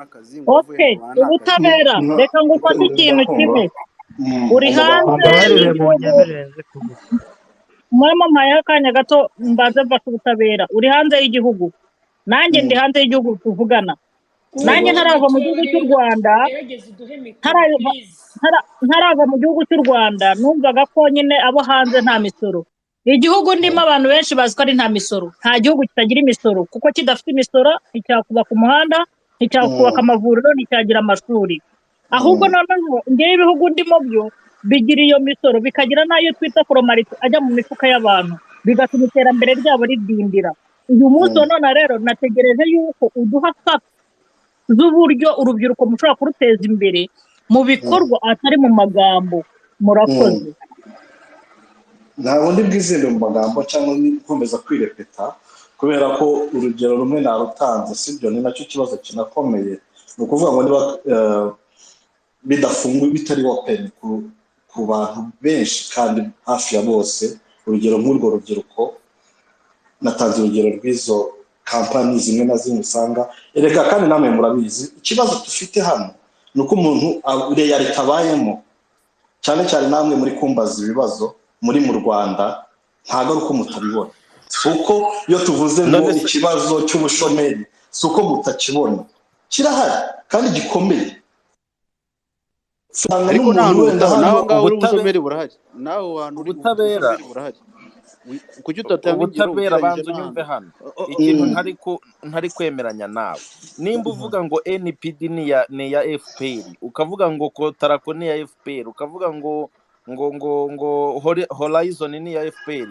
n'akazi ngo avuye mu Rwanda ubutabera reka ngufate ikintu kimwe uri hanze mama maya kanya gato mbaze mfata ubutabera uri hanze y'igihugu nanjye ndi hanze y'igihugu tuvugana nanjye ntarava mu gihugu cy'u Rwanda ntarava mu gihugu cy'u Rwanda numvaga ko nyine abo hanze nta misoro igihugu ndimo abantu benshi bazi ko ari nta misoro nta gihugu kitagira imisoro kuko kidafite imisoro nticyakubaka umuhanda nticyakubaka amavuriro nticyagira amashuri ahubwo noneho ngewe ibihugu ndimo byo bigira iyo misoro bikagira nayo twita formalite ajya mu mifuka y'abantu bigatuma iterambere ryabo ridindira uyu munsi none rero nategereje yuko uduha facts z'uburyo urubyiruko mushobora kuruteza imbere mu bikorwa atari mu magambo murakoze ntabwo ndi bwizinde mu magambo cyangwa nkomeza kwirepeta kubera ko urugero rumwe narutanze sibyo ni nacyo kibazo kinakomeye ni ukuvuga ngo niba bidafunguye bitari open ku bantu benshi kandi hafi ya bose urugero nk'urwo rubyiruko natanze urugero rw'izo kampani zimwe na zimwe usanga erega kandi namwe murabizi ikibazo dufite hano ni uko umuntu reality abayemo cyane cyane namwe muri kumbaza ibibazo muri mu Rwanda ntago ari uko mutabibona uko iyo tuvuze ngo ikibazo cy'ubushomeri suko mutakibona kirahari kandi gikomeye ariko naho ubutabera burahari naho wantu ubutabera burahari kuki utatanga ubutabera banzu nyumve hano ikintu ntari kwemeranya nawe nimba uvuga ngo NPD ni ya FPR ukavuga ngo Kotarako ni ya FPR ukavuga ngo Horizon ni ya FPR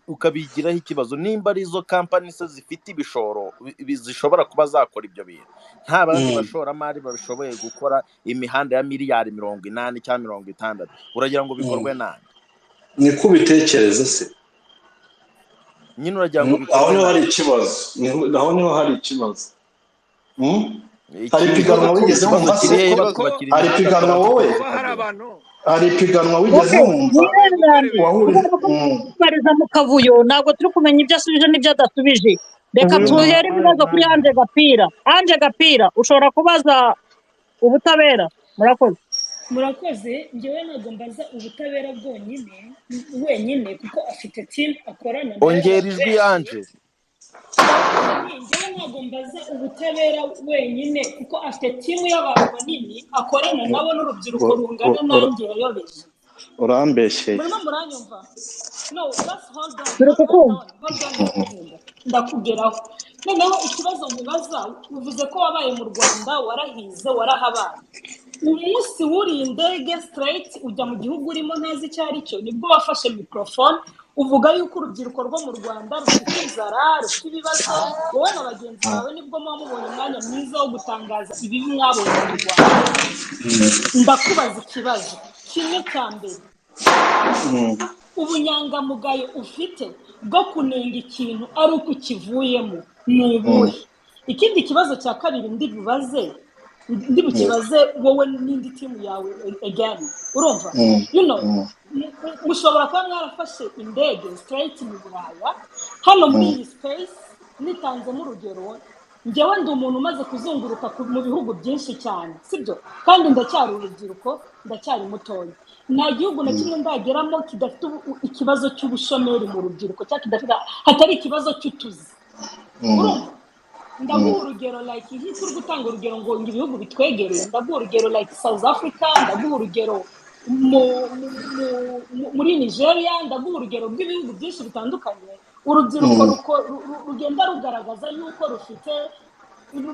ukabigiraho ikibazo nimba ari zo company se zifite ibishoro zishobora kuba zakora ibyo bintu nta bandi bashoramari babishoboye gukora imihanda ya miliyari 80 cyangwa 60 uragira ngo bikorwe nande ni kubitekereza se nyine uragira ngo aho niho hari ikibazo hari piganwa wigeze wumva hari piganwa wowe hari piganwa wigeze wumva bariza mu kavuyo ntabwo turi kumenya ibyo asubije n'ibyo adasubije reka tuhere ibibazo kuri Anje Gapira ushobora kubaza ubutabera murakoze njyewe ntabwo mbaza ubutabera bwonyine wenyine kuko afite team akorana ongera ijwi Anje njyewe ntabwo mbaza ubutabera wenyine kuko afite team y'abantu banini akorana nabo n'urubyiruko rungana nanjye yayobeje urambeshye muranyumva no just hold on ndakugeraho noneho ikibazo mubaza uvuze ko wabaye mu Rwanda warahize warahabaye umunsi wuri indege straight ujya mu gihugu urimo ntazi icyo ari cyo nibwo wafashe microphone uvuga yuko urubyiruko rwo mu Rwanda rufite inzara rufite ibibazo wowe na bagenzi bawe nibwo mubonye umwanya mwiza wo gutangaza ibibi mwabonye mu Rwanda ndakubaza ikibazo kimwe cya mbere ubunyangamugayo ufite bwo kunenga ikintu ari uko ukivuyemo ni ubuhe ikindi kibazo cya kabiri ndi bukibaze wowe n'indi timu yawe again urumva mushobora kuba mwarafashe indege straight mu Buraya hano muri iyi space nitanzemo urugero njyewe ndi umuntu umaze kuzunguruka mu bihugu byinshi cyane sibyo kandi ndacyari urubyiruko ndacyari mutoya nta gihugu na kimwe ndageramo kidafite ikibazo cy'ubushomeri mu rubyiruko cyangwa kidafite hatari ikibazo cy'utuzi ndaguha urugero like iyi turi gutanga urugero ngo ibihugu bitwegereye ndaguha urugero like South Africa ndaguha urugero muri Nigeria ndaguha urugero rw'ibihugu byinshi bitandukanye urubyiruko rugenda rugaragaza yuko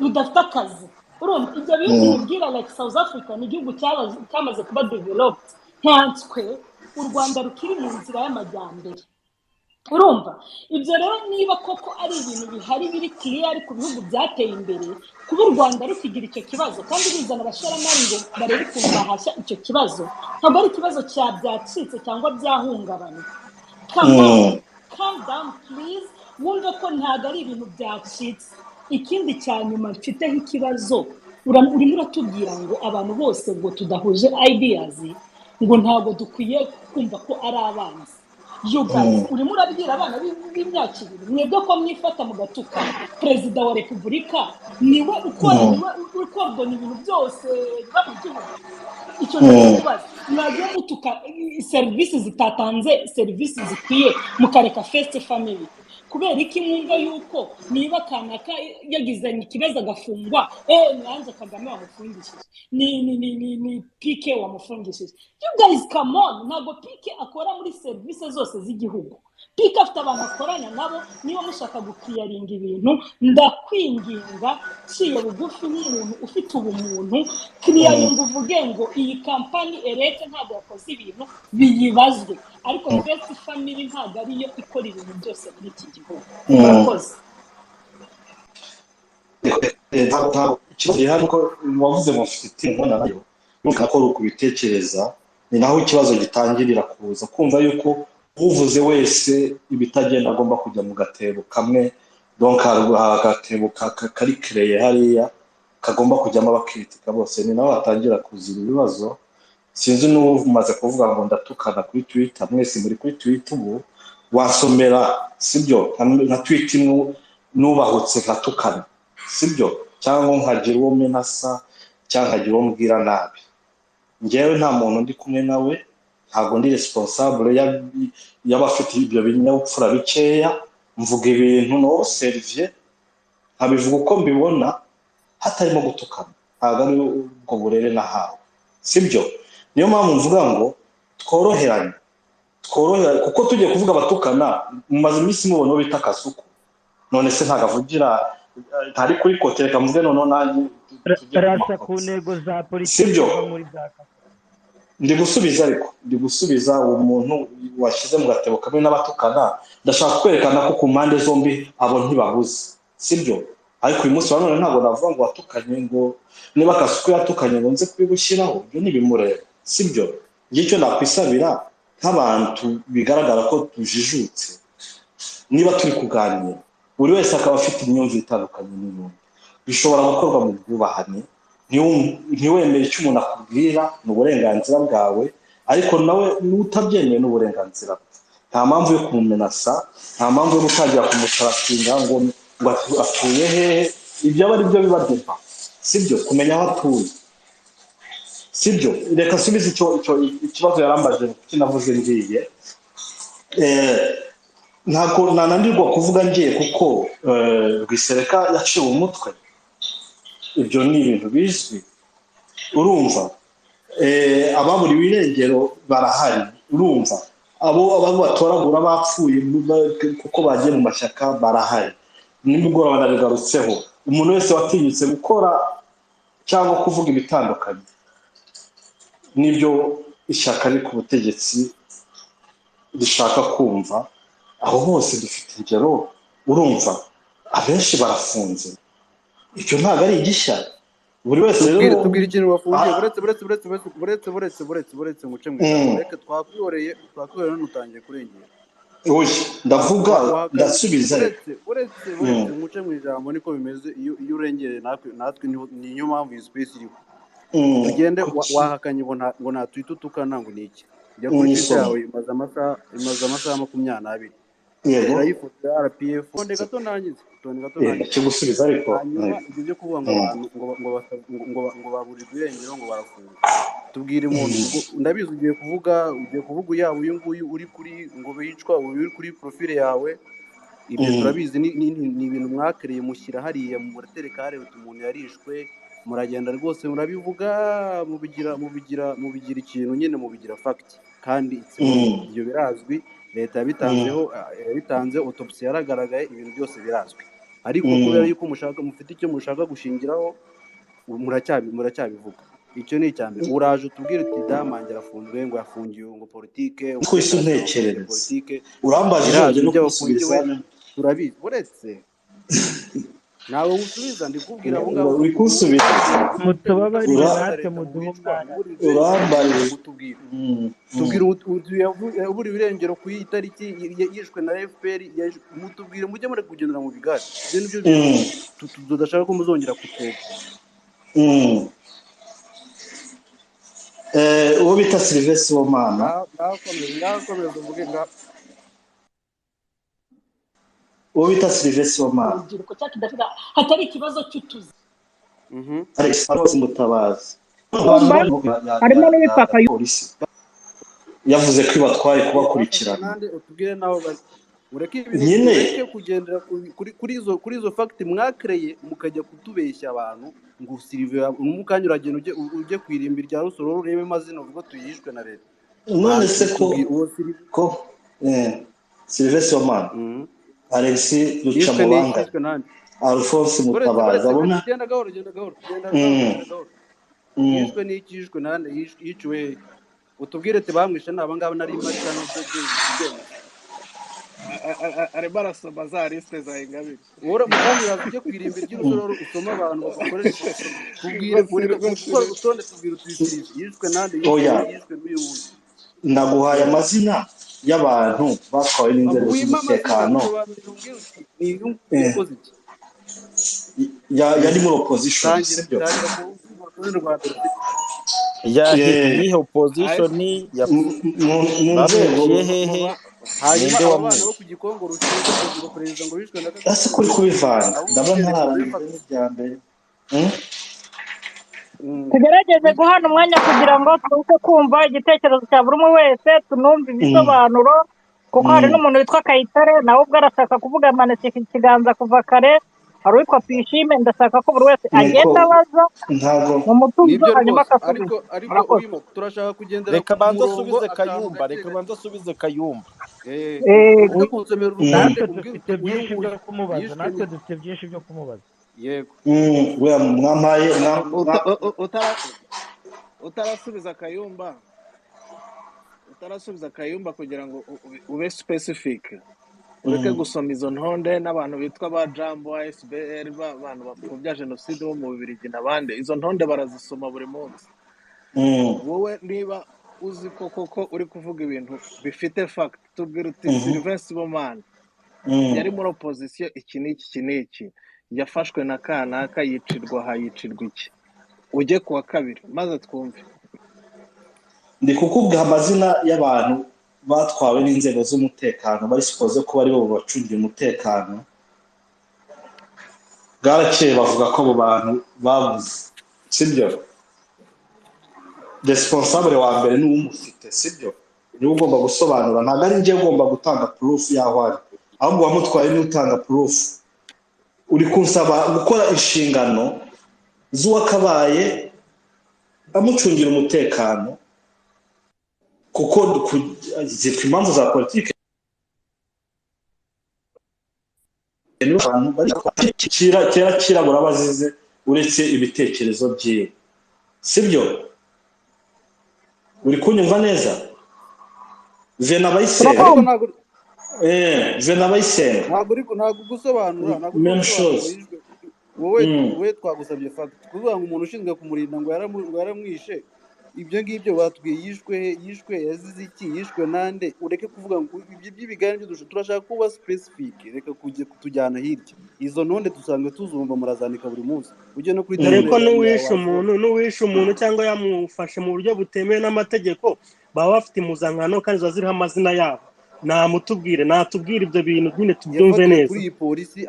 rudafite akazi ibyo bihugu mubwira like South Africa ni igihugu cyamaze kuba developed ntanswe u Rwanda rukiri mu nzira y'amajyambere urumva ibyo rero niba koko ari ibintu bihari biri clear ku bihugu byateye imbere kuba u Rwanda rukigira icyo kibazo kandi bizana abashoramari ngo barebe ukuntu bahashya icyo kibazo ntabwo ari ikibazo byacitse cyangwa byahungabanye calm down please wumve ko ntabwo ari ibintu byacitse ikindi cya nyuma mfiteho ikibazo urimo uratubwira ngo abantu bose ngo tudahuje ideas ngo ntabwo dukwiye kumva ko ari abanzi urimo urabwira abana b'imyaka 2 mwebwe ko mwifata mu gatuka perezida wa repubulika niwe ukora kordona ibintu byose biba mu gihugu. Icyo ndakibaza, mwagiye mutuka serivisi zitatanze serivisi zikwiye mukareka first family, kubera iki mwumva yuko niba kanaka yagizanye ikibazo agafungwa mwanze Kagame wamufungishije ni PK wamufungishije? You guys come on, ntabwo PK akora muri serivisi zose z'igihugu. PK afite abantu akorana nabo. Niba mushaka gukliyaringa ibintu, ndakwinginga ciye bugufi nk'umuntu ufite ubumuntu, kliyaringa uvuge ngo iyi kampani ereke ntabwo yakoze ibintu biyibazwe, ariko first family ntabwo ariyo ikora ibintu byose muri iki gihugu. Murakoze. Ikibazo gihari ko wavuze ngo mfite imbona nayo nuko ko kubitekereza, ni naho ikibazo gitangirira kuza kumva yuko uvuze wese ibitagenda agomba kujya mu gatebo kamwe, donc agatebo kari kreye hariya kagomba kujyamo abakritika bose, ni naho atangira kuzira ibibazo. Sinzi n'umaze kuvuga ngo ndatukana kuri Twitter, mwese muri kuri Twitter ubu wasomera, sibyo? Nka Twitter nubahutse nkatukana, sibyo? Cyangwa nkagira uwo menasa cyangwa nkagira uwo mbwira nabi. Njyewe nta muntu ndi kumwe nawe, ntabwo ndi responsable y'abafite ibyo binyabupfura bikeya. Mvuga ibintu no servier, nkabivuga uko mbibona hatarimo gutukana, ntabwo ari ubwo burere nahawe, sibyo? Niyo mpamvu mvuga ngo tworoherane kuko tugiye kuvuga abatukana mumaze iminsi mubona bita Kasuku, none se ntagavugira ntari kuri kotereka mvuge none nanjye rasa ku ntego za politiki muri zaka. Ndi gusubiza uwo muntu washyize mu gatebo kamwe n'abatukana. Ndashaka kwerekana ko ku mpande zombi abo ntibabuze, sibyo? Ariko uyu munsi none ntabwo navuga ngo watukanye, ngo niba Kasuku yatukanye ngo nze kubigushyiraho, ibyo ntibimureba, sibyo? Icyo nakwisabira nk'abantu bigaragara ko tujijutse, niba turi kuganira buri wese akaba afite imyumvire itandukanye n'umuntu, bishobora gukorwa mu bwubahane. Ntiwemere icyo umuntu akubwira, ni uburenganzira bwawe, ariko nawe n'utabyemeye n'uburenganzira bwe. Nta mpamvu yo kumumenasa, nta mpamvu yo gutangira kumutarakinga ngo atuye hehe. Ibyo aba ari byo biba deba, sibyo? Kumenya aho atuye, sibyo? Reka subiza ikibazo yarambaje kinavuze ngiye. Ntabwo nananirwa kuvuga ngiye kuko Rwisereka yaciwe umutwe. Ibyo ni ibintu bizwi, urumva? Ababuriwe irengero barahari, urumva? Abo batoragura bapfuye kuko bagiye mu mashyaka barahari, nimugoroba banabigarutseho. Umuntu wese watinyutse gukora cyangwa kuvuga ibitandukanye n'ibyo ishyaka riri ku butegetsi rishaka kumva, aho hose dufite ingero, urumva? Abenshi barafunze, icyo ntabwo ari igishya. Buri wese rero tubwira ikintu wafungiye, buretse nguce mu ijambo. Reka twakwihoreye none utangiye kurengera. Oya, ndavuga ndasubiza. Buretse nguce mu ijambo, niko bimeze. Iyo urengereye natwe niyo mpamvu iyi space iriho. Tugende wahakanye ngo natwite utukana ngo niki. Jya kuri Twitter yawe imaze amasaha 22. Yego RPF tonde gato nangize cyo gusubiza. Ariko ibyo byo kuvuga ngo abantu ngo baburirwe irengero ngo barafunga, tubwire umuntu. Ndabizi ugiye kuvuga yaba uyu nguyu uri kuri ngo bicwa, uri kuri profile yawe. Ibyo turabizi ni ibintu mwakereye mushyira hariya mu buratereka hare umuntu yarishwe, muragenda rwose murabivuga, mubigira ikintu nyine, mubigira fact, kandi ibyo birazwi. Leta yabitanze autopsy yaragaragaye, ibintu byose birazwi. Ariko kubera yuko mufite icyo mushaka gushingiraho, muracyabivuga. Icyo ni icyambere. Uraje utubwire uti Damange arafunzwe ngo yafungiwe ngo politike, uko iso ntekereza urambajije no gusubiza. Turabizi buretse nawe usubiza, ndikubwira abo ngabo uri kusubiza. Mutubabarire natwe muduhumana. Urambajije tubwire uburi birengero ku itariki yishwe na FPR. Mutubwire mujye muri kugendera mu bigari. Ibyo nibyo tudashaka ko muzongera kutwega. Uwo bita Sylvestre Womana, ngakomeza uvuge nga uwo bita Sylvestre Womana, urubyiruko cyakidafite hatari ikibazo cy'utuzi. Alex Rose Mutabazi kumba harimo n'ibipaka polisi yavuze ko ibatwaye kubakurikirana utubwire naho bari ureke nyine ureke kugendera kuri izo fact mwakreye mukajya kutubeshya abantu ngo Sylvain umukanya uragenda ujye kwirimba rya Rusoro urebe mazina uvuga tuyishwe na leta none se ko Sylvain Soman Alex Rucamubanga Alphonse Mutabazi abona genda gahoro yishwe n'ikishwe nande yiciwe utubwire ati bamwishe nabangaba nari imashya no ari barasoma za liste za Ingabire ora mukanya uravuye kwirimba ry'Urusoro usoma abantu bakoresha tubwire gukora urutonde tubwire utwisirije yishwe nande yishwe n'uyundi naguhaye amazina y'abantu batwawe n'inzego z'umutekano yari muri opposition sibyo yahiye opposition babeshiye hehe hanyuma abana bo ku Gikongo rushinzwe kugira perezida ngo bishwe na ase kuri kubivanga ndabona ntarangiza n'ibya mbere tugerageze guhana umwanya kugira ngo tuze kumva igitekerezo cya buri umwe wese tunumve ibisobanuro kuko hari n'umuntu witwa Kayitare nawe ubwo arashaka kuvuga amanitse ikiganza kuva kare hari uwitwa Twishime ndashaka ko buri wese agenda abaza mu mutuzo hanyuma akasubiza ariko turashaka kugendera reka banza asubize Kayumba kunsomera natwe dufite byinshi byo kumubaza yego we mwamaye utarasubiza Kayumba kugira ngo ube specific ureke gusoma izo ntonde n'abantu bitwa ba Jambo SBR abantu bapfobya genocide bo mu Bubiligi n'abandi izo ntonde barazisoma buri munsi wowe niba uzi koko uri kuvuga ibintu bifite fact tubwira uti Sylvain Sibomana yari muri opposition iki n'iki yafashwe na kanaka yicirwa iki ujye kuwa kabiri maze twumve ndi kukubwira amazina y'abantu batwawe n'inzego z'umutekano bari suppose ko bari bo bacungira umutekano bwarakeye bavuga ko abo bantu babuze sibyo responsable wa mbere ni umufite sibyo niwe ugomba gusobanura ntabwo ari njye ugomba gutanga proof yaho ari ahubwo wamutwaye ni utanga proof uri kunsaba gukora inshingano z'uwakabaye amucungira umutekano kuko zitwa impamvu za politike kera kirabura bazize uretse ibitekerezo byiwe sibyo uri kunyumva neza Vena Bayise ntabwo gusobanura wowe twagusabye fact kuvuga ngo umuntu ushinzwe kumurinda ngo yaramwishe ibyo ngibyo batubwiye yishwe yazize iki yishwe nande ureke kuvuga ngo ibyo by'ibigani byo turashaka kuba specific reka kujye kutujyana hirya izo ntonde dusanga tuzumva murazandika buri munsi ujye no kuri ariko n'uwishe umuntu cyangwa yamufashe mu buryo butemewe n'amategeko baba bafite impuzankano kandi ziba ziriho amazina yabo natubwire ibyo bintu nyine tubyumve neza kuri iyi polisi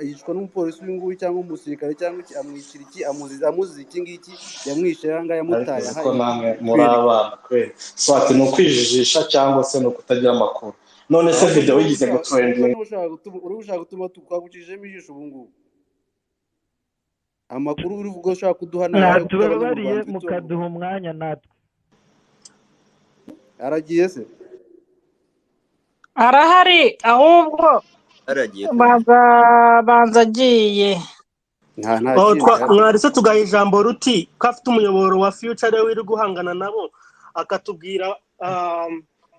yicwa n'umupolisi w'inguyu cyangwa umusirikare cyangwa amwicira iki amuziza iki ngiki yamwishe yanga yamutaye ariko namwe muri abana kweli swati no kwijijisha cyangwa se no kutagira amakuru none se video yigize ngo trending urushaka gutuma twagucijemo ijisho ubu ngubu amakuru uri vuga ushaka kuduha natubabariye mukaduha umwanya natwe aragiye se arahari ahubwo banza agiye mwarise tugaha ijambo ruti ko afite umuyoboro wa future wiri guhangana nabo akatubwira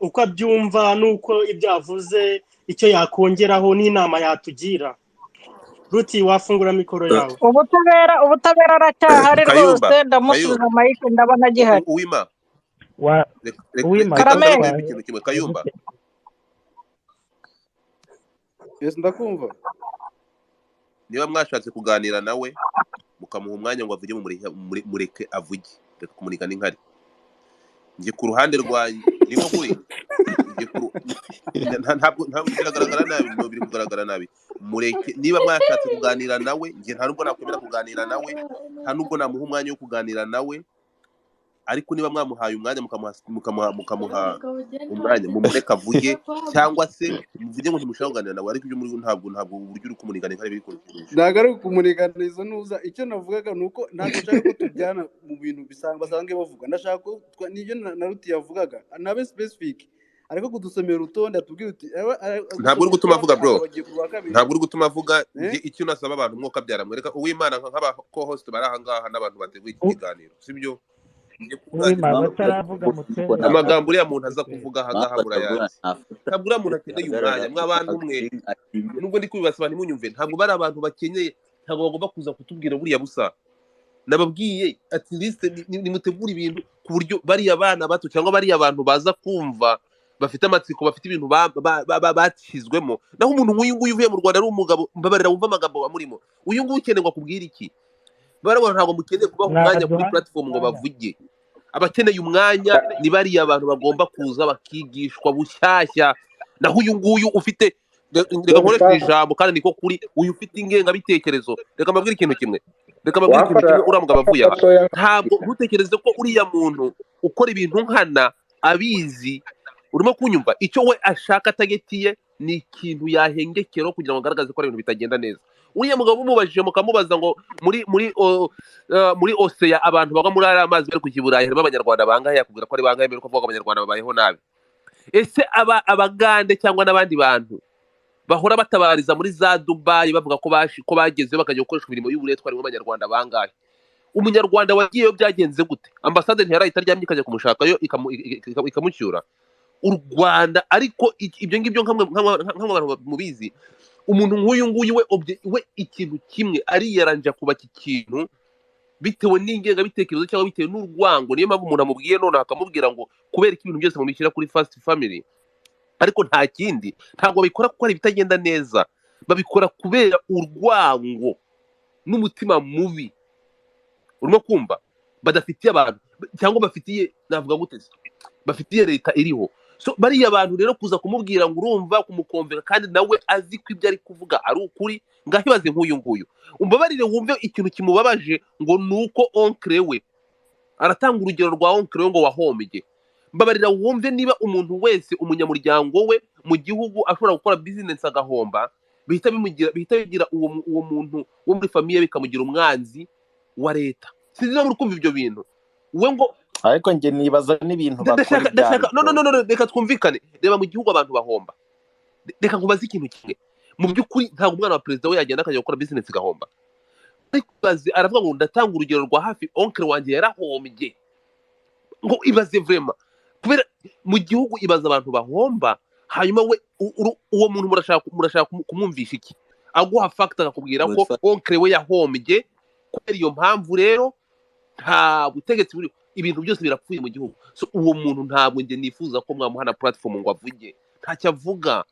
uko abyumva nuko ibyavuze icyo yakongeraho n'inama yatugira ruti wafungura mikoro yawe ubutabera aracyahari rwose ndamusubiza amayike ndabona agihari Kayumba Yes ndakumva niba mwashatse kuganira nawe mukamuha umwanya ngo avuge mureke avuge reka kumurika n'inkari nje ku ruhande rwanjye niko kuri ntabwo biragaragara nabi, biri kugaragara nabi. Mureke niba mwashatse kuganira nawe, njye nta nubwo nakwemera kuganira nawe, nta nubwo namuha umwanya wo kuganira nawe, ariko niba mwamuhaye umwanya mukamuha umwanya mumureka avuge, cyangwa se muvuge ngo ntimushaka kuganira nawe, ariko ibyo muri ntabwo uburyo uri kumuniganira ari biri kurukurusha. ntabwo ari ukumuringaniza nuza, icyo navugaga ni uko ntabwo nshaka ko tujyana mu bintu basanzwe bavuga, ndashaka ko nibyo na Ruti yavugaga nabe specific, ariko kudusomera urutonde atubwira uti ntabwo uri gutuma avuga bro, ntabwo uri gutuma avuga. Icyo nasaba abantu mwuka byaramwereka Uwimana nk'aba co-host bari aha ngaha n'abantu bateguye iki kiganiro, sibyo? Amagambo uriya muntu aza kuvuga aha ngaha murayazi. Ntabwo uriya muntu akeneye umwanya, mw'abantu umwe nubwo ndi kubibasaba ntimunyumve, ntabwo bari abantu bakeneye, ntabwo bagomba kuza kutubwira buriya busa. Nababwiye at least nimutegura ibintu ku buryo bariya bana bato cyangwa bariya abantu baza kumva bafite amatsiko, bafite ibintu bashyizwemo. Naho umuntu nk'uyu nguyu uvuye mu Rwanda ari umugabo, mbabarira wumva amagambo bamurimo. Uyu nguyu ukenerwa kubwira iki? Barabona ntabwo mukeneye kubaha umwanya kuri platform ngo bavuge. Abakeneye umwanya ni bariya abantu bagomba kuza bakigishwa bushyashya. Naho uyu nguyu ufite, reka nkoresha ijambo kandi niko kuri, uyu ufite ingengabitekerezo. Reka mbabwire ikintu kimwe, uriya mugabo avuye aha, ntabwo ntutekereze ko uriya muntu ukora ibintu nkana abizi. Urimo kunyumva? Icyo we ashaka tagetiye ni ikintu yahengekero kugira ngo agaragaze ko ibintu bitagenda neza. Uriya mugabo mumubajije mukamubaza ngo muri Oseya abantu bagwa muri ari amazi bari ku Kiburayi harimo abanyarwanda bangahe, yakubwira ko ari bangahe, mbere ko avuga abanyarwanda babayeho nabi. Ese abagande cyangwa n'abandi bantu bahora batabariza muri za Dubai bavuga ko bagezeyo bakajya gukoresha imirimo y'uburetwa harimo abanyarwanda bangahe? Umunyarwanda wagiyeyo byagenze gute? Ambasade ntiyarahita aryamye ikajya kumushakayo ikamucyura u Rwanda. Ariko ibyo ngibyo nk'abantu mubizi, umuntu nk'uyu nguyu we ikintu kimwe ariyaranja kubaka ikintu bitewe n'ingengabitekerezo cyangwa bitewe n'urwango. Niyo mpamvu umuntu amubwiye none akamubwira ngo kubera ko ibintu byose mubishyira kuri First Family, ariko nta kindi. Ntabwo babikora kuko hari ibitagenda neza, babikora kubera urwango n'umutima mubi. Urimo kumva? Badafitiye abantu cyangwa bafitiye, navuga gute, bafitiye leta iriho. So bariya abantu rero kuza kumubwira ngo urumva, kumukomvera kandi nawe azi ko ibyo ari kuvuga ari ukuri, ngahibaze nk'uyu nguyu. Umbabarire wumve ikintu kimubabaje, ngo nuko onkre we aratanga urugero rwa onkre we ngo wahombye. Mbabarira wumve niba umuntu wese umunyamuryango we mu gihugu ashobora gukora business agahomba, bihita bigira uwo muntu wo muri famiye bikamugira umwanzi wa leta. Sinzi niba muri kumva ibyo bintu. We ngo ariko njye nibaza n'ibintu bakora ndashaka no reka twumvikane. Reba mu gihugu abantu bahomba. Reka nkubaze ikintu kimwe, mu by'ukuri ntabwo umwana wa perezida we yagenda akajya gukora business igahomba. Ariko aravuga ngo ndatanga urugero rwa hafi, onkre wanjye yarahombye. Ngo ibaze vraiment, kubera mu gihugu ibaza abantu bahomba, hanyuma we uwo muntu murashaka kumwumvisha iki? Aguha fact akakubwira ko onkre we yahombye. Kubera iyo mpamvu rero nta butegetsi buri, ibintu byose birapfuye mu gihugu. So uwo muntu ntabwo nge nifuza ko mwamuhana platform ngo avuge. Ntacyo avuga.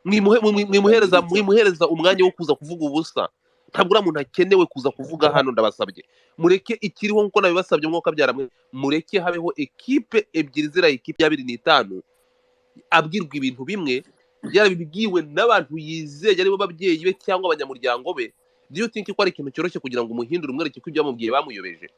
Mwimuhereza umwanya wo kuza kuvuga ubusa. Ntabwo uriya muntu akenewe kuza kuvuga hano. Ndabasabye mureke ikiriho nkuko nabibasabye mwuka byaramwe, mureke habeho ekipe ebyiri zira ekipe ya 25 abwirwa ibintu bimwe byarabibwiwe n'abantu yizeye aribo babyeyi be cyangwa abanyamuryango be. Do you think ko ari ikintu cyoroshye kugira ngo umuhindure umwereke ko ibyo bamubwiye bamuyobeje?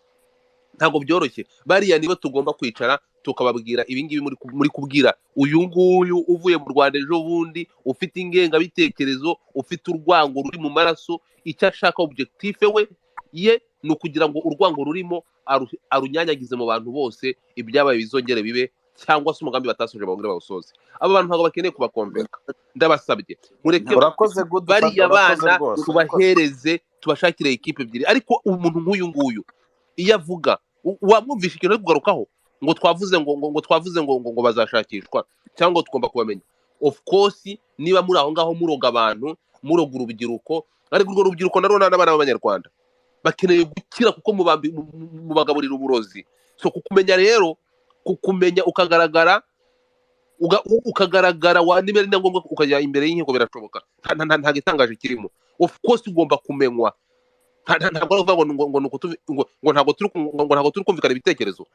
Ntabwo byoroshye. Bariya nibo tugomba kwicara tukababwira ibingibi muri kubwira uyu nguyu uvuye mu Rwanda ejo bundi, ufite ingengabitekerezo, ufite urwango ruri mu maraso. Icyo ashaka objectif we ye ni ukugira ngo urwango rurimo arunyanyagize mu bantu bose, ibyabaye bizongere bibe, cyangwa se umugambi batasoje bawongere bawusoze. Aba bantu ntabwo bakeneye kubakonvenka. Ndabasabye mureke bariya bana tubahereze, tubashakire ekipe ebyiri. Ariko umuntu nk'uyu nguyu iyo avuga, wamwumvisha ikintu ari kugarukaho ngo twavuze ngo bazashakishwa cyangwa tugomba kubamenya. Of course niba muri aho ngaho muroga abantu, muroga urubyiruko, ariko urwo rubyiruko narwo n'abana b'abanyarwanda bakeneye gukira kuko mubagaburira uburozi. So kukumenya rero, kukumenya ukagaragara wanimera ni ngombwa ukajya imbere y'inkiko birashoboka. Nta gitangaje kirimo. Of course ugomba kumenywa. Ntabwo uvuga ngo ntabwo turi kumvikana ibitekerezo.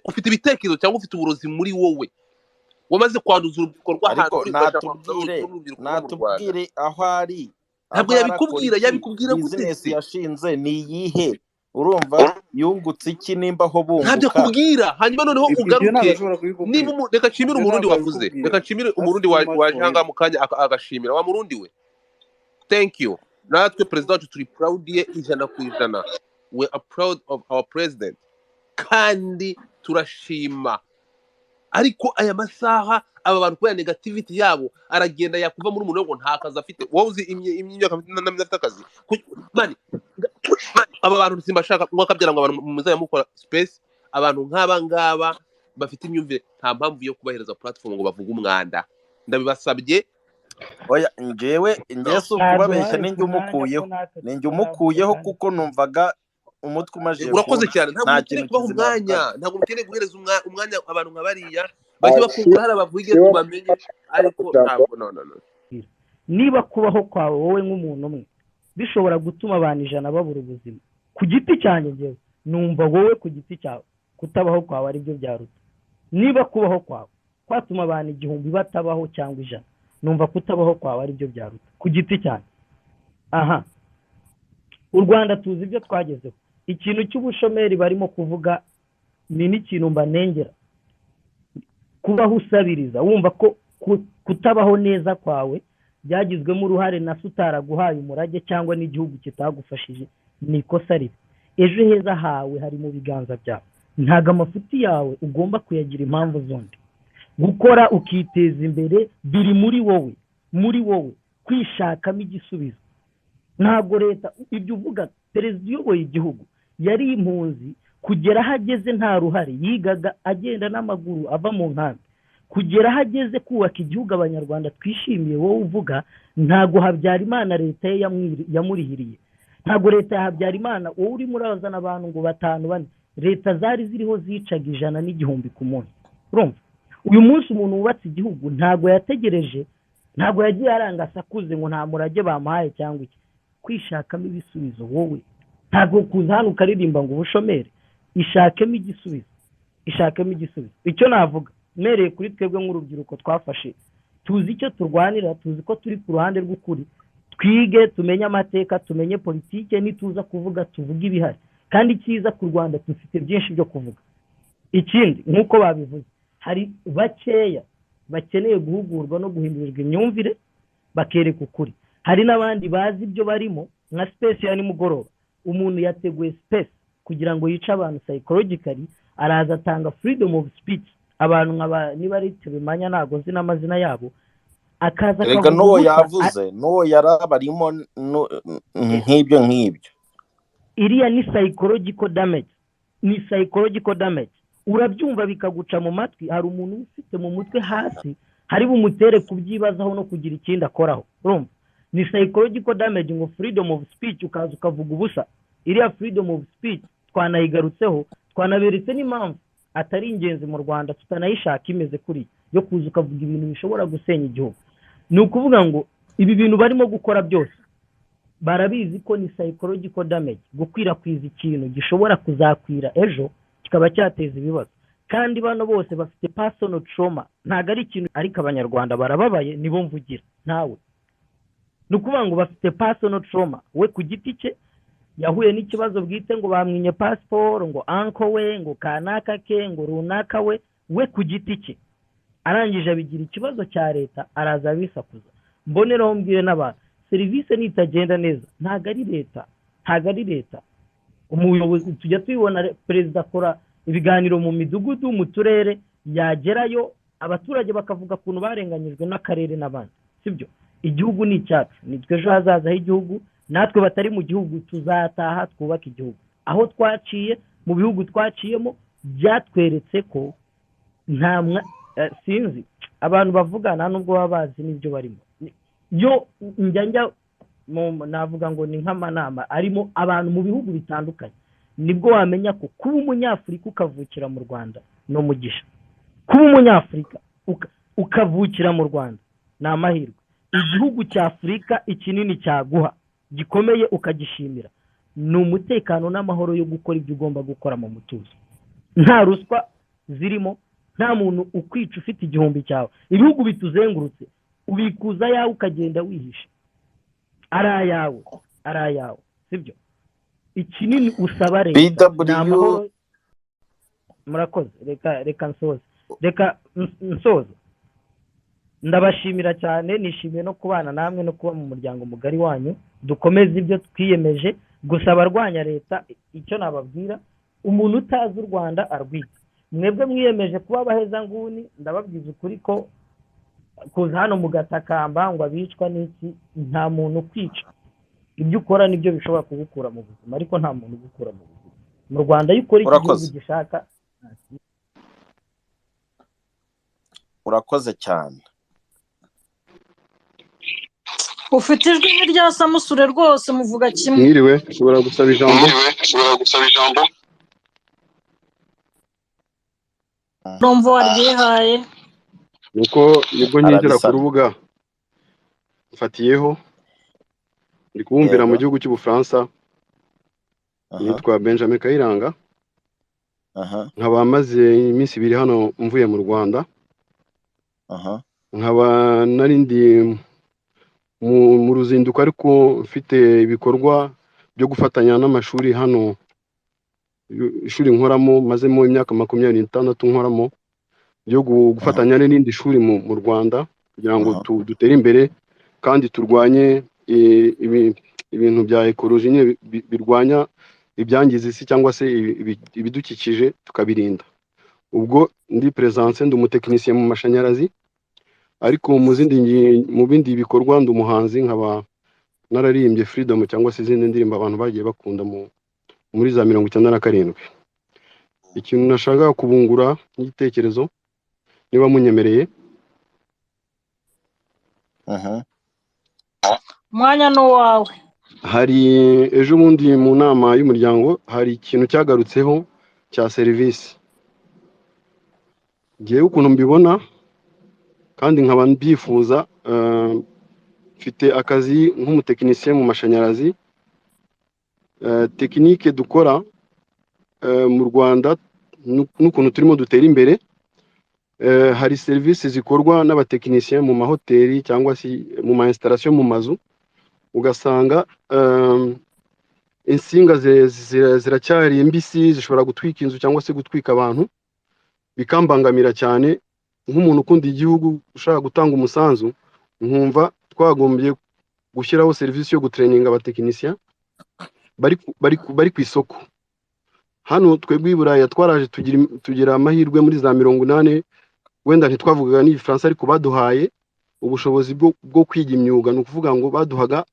ufite ibitekerezo cyangwa ufite uburozi muri wowe wamaze kwanduza urubyiruko rw'ahantu ariko natubwire aho ari ntabwo yabikubwira gute business yashinze ni iyihe urumva yungutse iki nimba aho bunguka ntabyo akubwira hanyuma noneho ugaruke niba reka nshimire umurundi wavuze reka nshimire umurundi waje hanga mu kanya agashimira wa murundi we thank you natwe president wacu turi proud ye 100%. We are proud of our president kandi turashima ariko aya masaha aba bantu kubera negativity yabo aragenda yakuva muri umuntu ngo nta kazi afite wowe uzi imyaka afite akazi mani aba bantu simbashaka ngo akabyara ngo abantu muzaya mukora space abantu nk'aba ngaba bafite imyumvire nta mpamvu yo kubahereza platform ngo bavuge umwanda ndabibasabye oya ngewe su kubabeshya ninjye umukuyeho kuko numvaga umutwe umaje urakoze cyane ntabwo mukeneye kubaha umwanya ntabwo mukeneye guhereza umwanya abantu nka bariya bajye bakungura hari abavuge tubamenye ariko ntabwo no niba kubaho kwawe wowe nk'umuntu umwe bishobora gutuma abantu 100 babura ubuzima ku giti cyanjye ngewe numva wowe ku giti cyawe kutabaho kwawe ari byo byaruta niba kubaho kwawe kwatuma abantu 1000 batabaho cyangwa 100 numva kutabaho kwawe ari byo byaruta ku giti cyane aha u Rwanda tuzi ibyo twagezeho ikintu cy'ubushomeri barimo kuvuga ni n'ikintu mbanengera kubaho usabiriza wumva ko kutabaho neza kwawe byagizwemo uruhare na sutara guhaye umurage cyangwa n'igihugu kitagufashije ni ikosa ribi ejo heza hawe hari mu biganza byawe ntago amafuti yawe ugomba kuyagira impamvu zondi gukora ukiteza imbere biri muri wowe kwishakamo igisubizo ntabwo leta ibyo uvuga perezida uyoboye igihugu yari impunzi kugera aho ageze nta ruhare yigaga agenda n'amaguru ava mu nkambi kugera aho ageze kubaka igihugu abanyarwanda twishimiye wowe uvuga ntago Habyarimana leta ye yamurihiriye ntago leta ya Habyarimana wowe uri murazana abantu ngo 5-4 leta zari ziriho zicaga 100 n'igihumbi ku munsi urumva uyu munsi umuntu wubatse igihugu ntago yategereje ntago yagiye arangasa kuze ngo nta murage bamuhaye cyangwa iki kwishakamo ibisubizo wowe ntago kuza hano ukaririmba ngo ubushomere ishakemo igisubizo icyo navuga mereye kuri twebwe nk'urubyiruko twafashe tuzi icyo turwanira tuzi ko turi ku ruhande rw'ukuri twige tumenye amateka tumenye politike nituza kuvuga tuvuge ibihari kandi cyiza ku Rwanda dufite byinshi byo kuvuga ikindi nk'uko babivuze hari bakeya bakeneye guhugurwa no guhindurirwa imyumvire bakereka ukuri hari n'abandi bazi ibyo barimo nka space ya nimugoroba umuntu yateguye space kugira ngo yice abantu psychologically araza atanga freedom of speech abantu niba ari tubimanya ntago nzi n'amazina yabo akaza rega n'uwo yavuze n'uwo yarabarimo nk'ibyo iriya ni psychological damage urabyumva bikaguca mu matwi hari umuntu ufite mu mutwe hasi hari bumutere kubyibazaho no kugira ikindi akoraho urumva ni psychological damage ngo freedom of speech ukaza ukavuga ubusa iriya freedom of speech twanayigarutseho twanaberetse n'impamvu atari ingenzi mu Rwanda tutanayishaka imeze kuri yo kuza ukavuga ibintu bishobora gusenya igihugu ni ukuvuga ngo ibi bintu barimo gukora byose barabizi ko ni psychological damage gukwirakwiza ikintu gishobora kuzakwira ejo kikaba cyateza ibibazo kandi bano bose bafite personal trauma ntago ari ikintu ariko abanyarwanda barababaye nibo mvugira ntawe ni ukuvuga ngo bafite personal trauma we ku giti cye yahuye n'ikibazo bwite ngo bamwinye passport ngo uncle we ngo kanaka ke ngo runaka we ku giti cye arangije abigira ikibazo cya leta araza bisakuza mboneraho mbwire n'abantu serivisi nitagenda neza ntago ari leta umuyobozi tujya tubibona perezida akora ibiganiro mu midugudu mu turere yagerayo abaturage bakavuga kuntu barenganyijwe n'akarere n'abandi sibyo igihugu ni icyacu nitwe ejo hazaza h'igihugu natwe batari mu gihugu tuzataha twubaka igihugu aho twaciye mu bihugu twaciyemo byatweretse ko sinzi abantu bavugana nubwo baba bazi n'ibyo barimo yo njya navuga ngo ni nk'amanama arimo abantu mu bihugu bitandukanye nibwo wamenya ko kuba umunyafurika ukavukira mu Rwanda no mugisha kuba umunyafurika ukavukira mu Rwanda ni amahirwe igihugu cya Afurika ikinini cyaguha gikomeye ukagishimira ni umutekano n'amahoro yo gukora ibyo ugomba gukora mu mutuzo nta ruswa zirimo, nta muntu ukwica ufite igihumbi cyawe. Ibihugu bituzengurutse ubikuza yawe ukagenda wihisha, ari ayawe, sibyo? Ikinini usaba leta ni amahoro. Murakoze, reka nsoze. Ndabashimira cyane, nishimiye no kubana namwe no kuba mu muryango mugari wanyu. Dukomeze ibyo twiyemeje, gusa abarwanya leta icyo nababwira, umuntu utazi u Rwanda arwiga. Mwebwe mwiyemeje kuba abaheza nguni, ndababwiza ukuri ko kuza hano mugatakamba ngo abicwa n'iki, nta muntu kwica. Ibyo ukora nibyo bishobora kugukura mu buzima, ariko nta muntu ugukura mu buzima. Mu Rwanda iyo ukora igihugu gishaka. Urakoze cyane. Ufite ijwi n'irya Samusure rwose muvuga kimwe. Mwiriwe, ushobora gusaba ijambo. Urumva waryihaye. Nuko nibwo nyinjira ku rubuga mfatiyeho, ndi kubumbira mu gihugu cy'Ubufaransa. Nitwa Benjamin Kayiranga. Nkaba maze iminsi 2 hano mvuye mu Rwanda. Nkaba narindi mu ruzinduko, ariko mfite ibikorwa byo gufatanya n'amashuri hano, ishuri nkoramo mazemo imyaka 26 nkoramo, byo gufatanya n'indi shuri mu Rwanda kugira ngo dutere imbere kandi turwanye ibintu bya ekoloji birwanya ibyangiza isi cyangwa se ibidukikije tukabirinda. Ubwo ndi presence ndi umutekinisiye mu mashanyarazi, ariko mu bindi bikorwa ndi umuhanzi, nkaba nararimbye Freedom cyangwa se izindi ndirimbo abantu bagiye bakunda muri za 97. Ikintu nashaka kubungura n'igitekerezo niba munyemereye. Mwanya no wawe. Hari ejo bundi mu nama y'umuryango hari ikintu cyagarutseho cya service. Ngiye ukuntu mbibona kandi nkaba mbyifuza, mfite akazi nk'umutekinisiye mu mashanyarazi. Tekinike dukora mu Rwanda n'ukuntu turimo dutera imbere, hari service zikorwa n'abatekinisiye mu mahoteli cyangwa se mu ma installation mu mazu, ugasanga insinga ziracyari imbisi, zishobora gutwika inzu cyangwa se gutwika abantu, bikambangamira cyane. Nk'umuntu ukunda igihugu ushaka gutanga umusanzu, nkumva twagombye gushyiraho service yo gutraininga abatekinisiye bari ku isoko. Hano twebwe i Burayi twaraje tugira amahirwe muri za 80, wenda ntitwavugaga n'igifaransa, ariko baduhaye ubushobozi bwo kwiga imyuga. Ni ukuvuga ngo baduhaga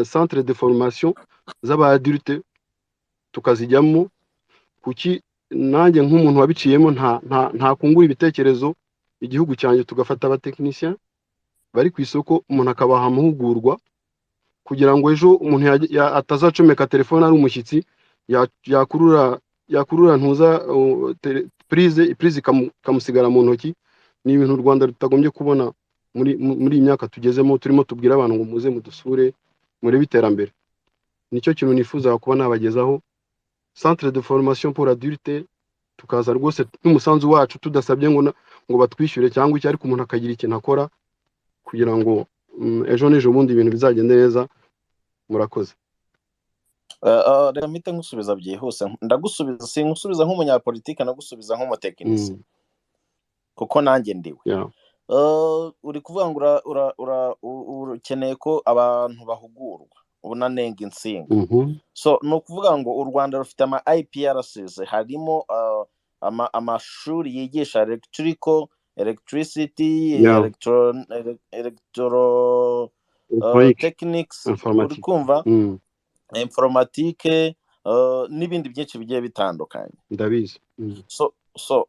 centre de formation z'abadulte tukazijyamo. Kuki nanjye nk'umuntu wabiciyemo nta kungura ibitekerezo igihugu cyanjye, tugafata abatekinisiye bari ku isoko, umuntu akabaha amahugurwa kugira ngo ejo umuntu atazacomeka telefone ari umushyitsi, yakurura ntuza prize kamusigara mu ntoki. Ni ibintu u Rwanda rutagombye kubona muri imyaka tugezemo. Turimo tubwira abantu ngo muze mudusure murebe iterambere. Nicyo kintu nifuza kuba nabagezaho, centre de formation pour adulte, tukaza rwose n'umusanzu wacu tudasabye ngo batwishyure cyangwa iki, ariko umuntu akagira ikintu akora kugira ngo ejo n'ejo bundi ibintu bizagende neza. Murakoze. Reka mpite ngusubiza byihuse. Ndagusubiza, singusubiza nk'umunyapolitike, nagusubiza nk'umutekinisiye kuko nanjye ndiwe. Uri kuvuga ngo ukeneye ko abantu bahugurwa ubunanenga insinga. So no kuvuga ngo u Rwanda rufite ama IPRCs, harimo amashuri yigisha electricity, electro techniques, uri kumva informatique, n'ibindi byinshi bigiye bitandukanye. Ndabizi. So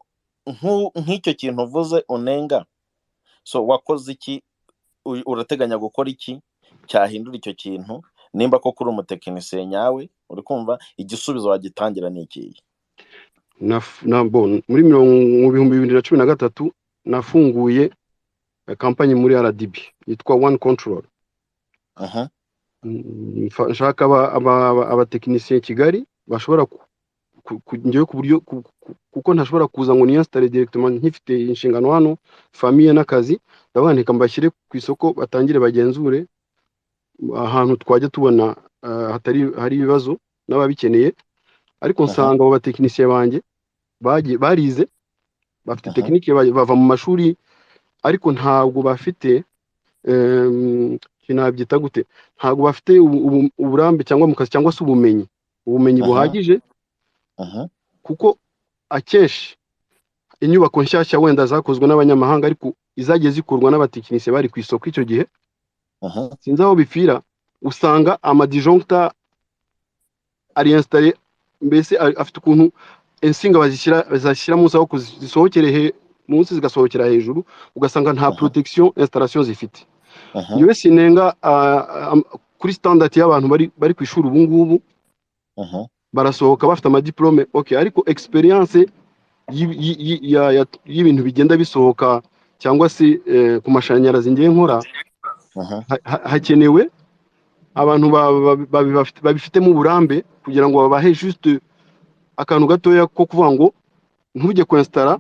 nk'icyo kintu uvuze unenga, so wakoze iki? Urateganya gukora iki cyahindura icyo kintu? Nimba ko kuri umutekinisiye nyawe, uri kumva igisubizo wagitangira ni iki? Muri 2013 nafunguye kampani muri RDB yitwa One Control. Nshaka abatekinisiye Kigali bashobora njyewe ku buryo kuko ntashobora kuza ngo niyanstare directement nkifite inshingano hano famille n'akazi ndavuga nti mbashyire ku isoko batangire bagenzure ahantu twajya tubona hari ibibazo n'ababikeneye ariko nsanga abo batekinisiye banjye barize bafite tekinike bava mu mashuri ariko ntabwo bafite kinabyita gute ntabwo bafite uburambe cyangwa mu kazi cyangwa se ubumenyi buhagije kuko akenshi inyubako nshyashya wenda zakozwe n'abanyamahanga ariko izagiye zikorwa n'abatekinisiye bari ku isoko icyo gihe sinzi aho bipfira usanga amadisjoncta ari installé mbese afite ukuntu insinga bazishyira munsi aho zisohokere munsi zigasohokera hejuru ugasanga nta protection installation zifite niwe sinenga kuri standard y'abantu bari ku ishuri ubu ngubu barasohoka bafite amadiplome okay ariko experience y'ibintu bigenda bisohoka cyangwa se ku mashanyarazi ngiye nkora hakenewe abantu babifitemo uburambe kugira ngo babahe juste akantu gatoya ko kuvuga ngo ntujye kwinstara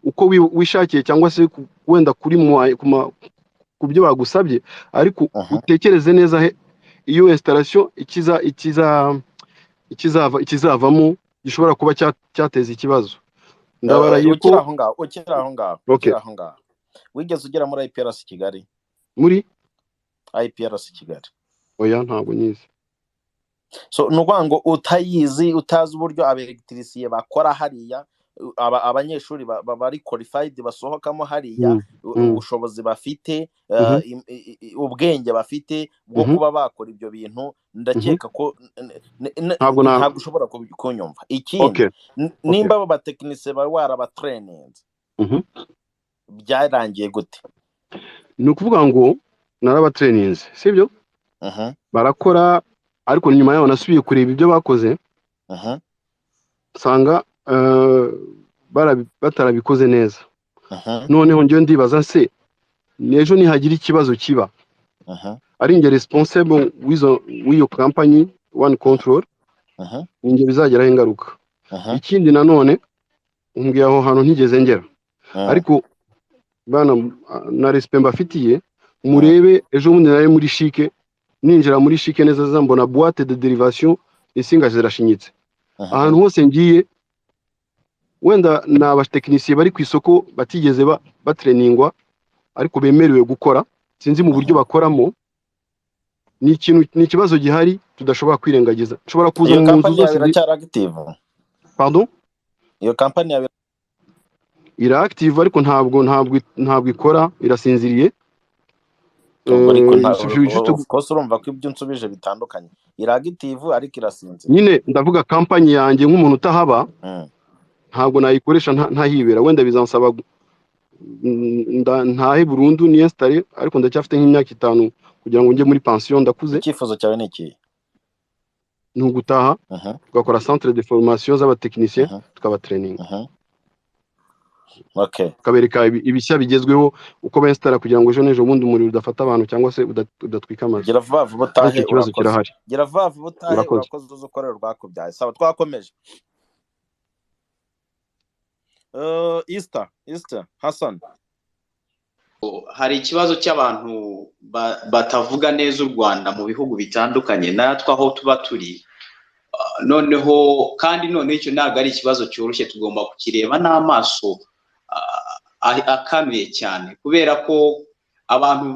uko wishakiye cyangwa se wenda kuri ku byo bagusabye ariko utekereze neza iyo installation ikizavamo gishobora kuba cyateza ikibazo ndabaraye ko ukira aho ngaho wigeze ugera muri IPRC Kigali muri IPRC Kigali oya ntabwo nyizi so nuko ngo utayizi utazi uburyo abelectriciye bakora hariya abanyeshuri bari qualified basohokamo hariya ubushobozi bafite ubwenge bafite bwo kuba bakora ibyo bintu ndakeka ko ntabwo ushobora kunyumva ikindi nimba abo batekinisiye bari warabatraining byarangiye gute ni ukuvuga ngo narabatraining sibyo barakora ariko nyuma yaho nasubiye kureba ibyo bakoze nsanga batarabikoze neza noneho njyewe ndibaza se n'ejo nihagira ikibazo kiba ari njye responsible w'iyo company one control ninjye bizageraho ingaruka ikindi nanone umbwiye aho hantu ntigeze ngera ariko bana na respect mbafitiye murebe ejo bundi nari muri shike ninjira muri shike neza zambona boîte de dérivation insinga zirashinyitse ahantu hose ngiye wenda n'abatekinisiye bari ku isoko batigeze batrainingwa ariko bemerewe gukora sinzi mu buryo bakoramo ni ikibazo gihari tudashobora kwirengagiza nshobora kuza mu nzu zose pardon iyo company yawe ira active ariko ntabwo ikora irasinziriye kose urumva ko ibyo nsubije bitandukanye ira active ariko irasinziriye nyine ndavuga company yanjye nk'umuntu utahaba ntabwo nayikoresha ntahibera wenda bizansaba ntahe burundu ni installé ariko ndacyafite nk'imyaka 5 kugira ngo njye muri pension ndakuze icyifuzo cyawe ni iki ni ugutaha tugakora centre de formation z'abatekinisiye tukaba training kabereka ibishya bigezweho uko bainstara kugira ngo ejo n'ejo bundi umuriro udafata abantu cyangwa se udatwika amazi gira vavu butahe gira vavu butahe urakoze uzokorera rwakubyaye sawa twakomeje Easter Hassan hari ikibazo cy'abantu batavuga neza u Rwanda mu bihugu bitandukanye natwe aho tuba turi noneho kandi none icyo ntago ari ikibazo cyoroshye tugomba kukireba n'amaso akanuye cyane kubera ko abantu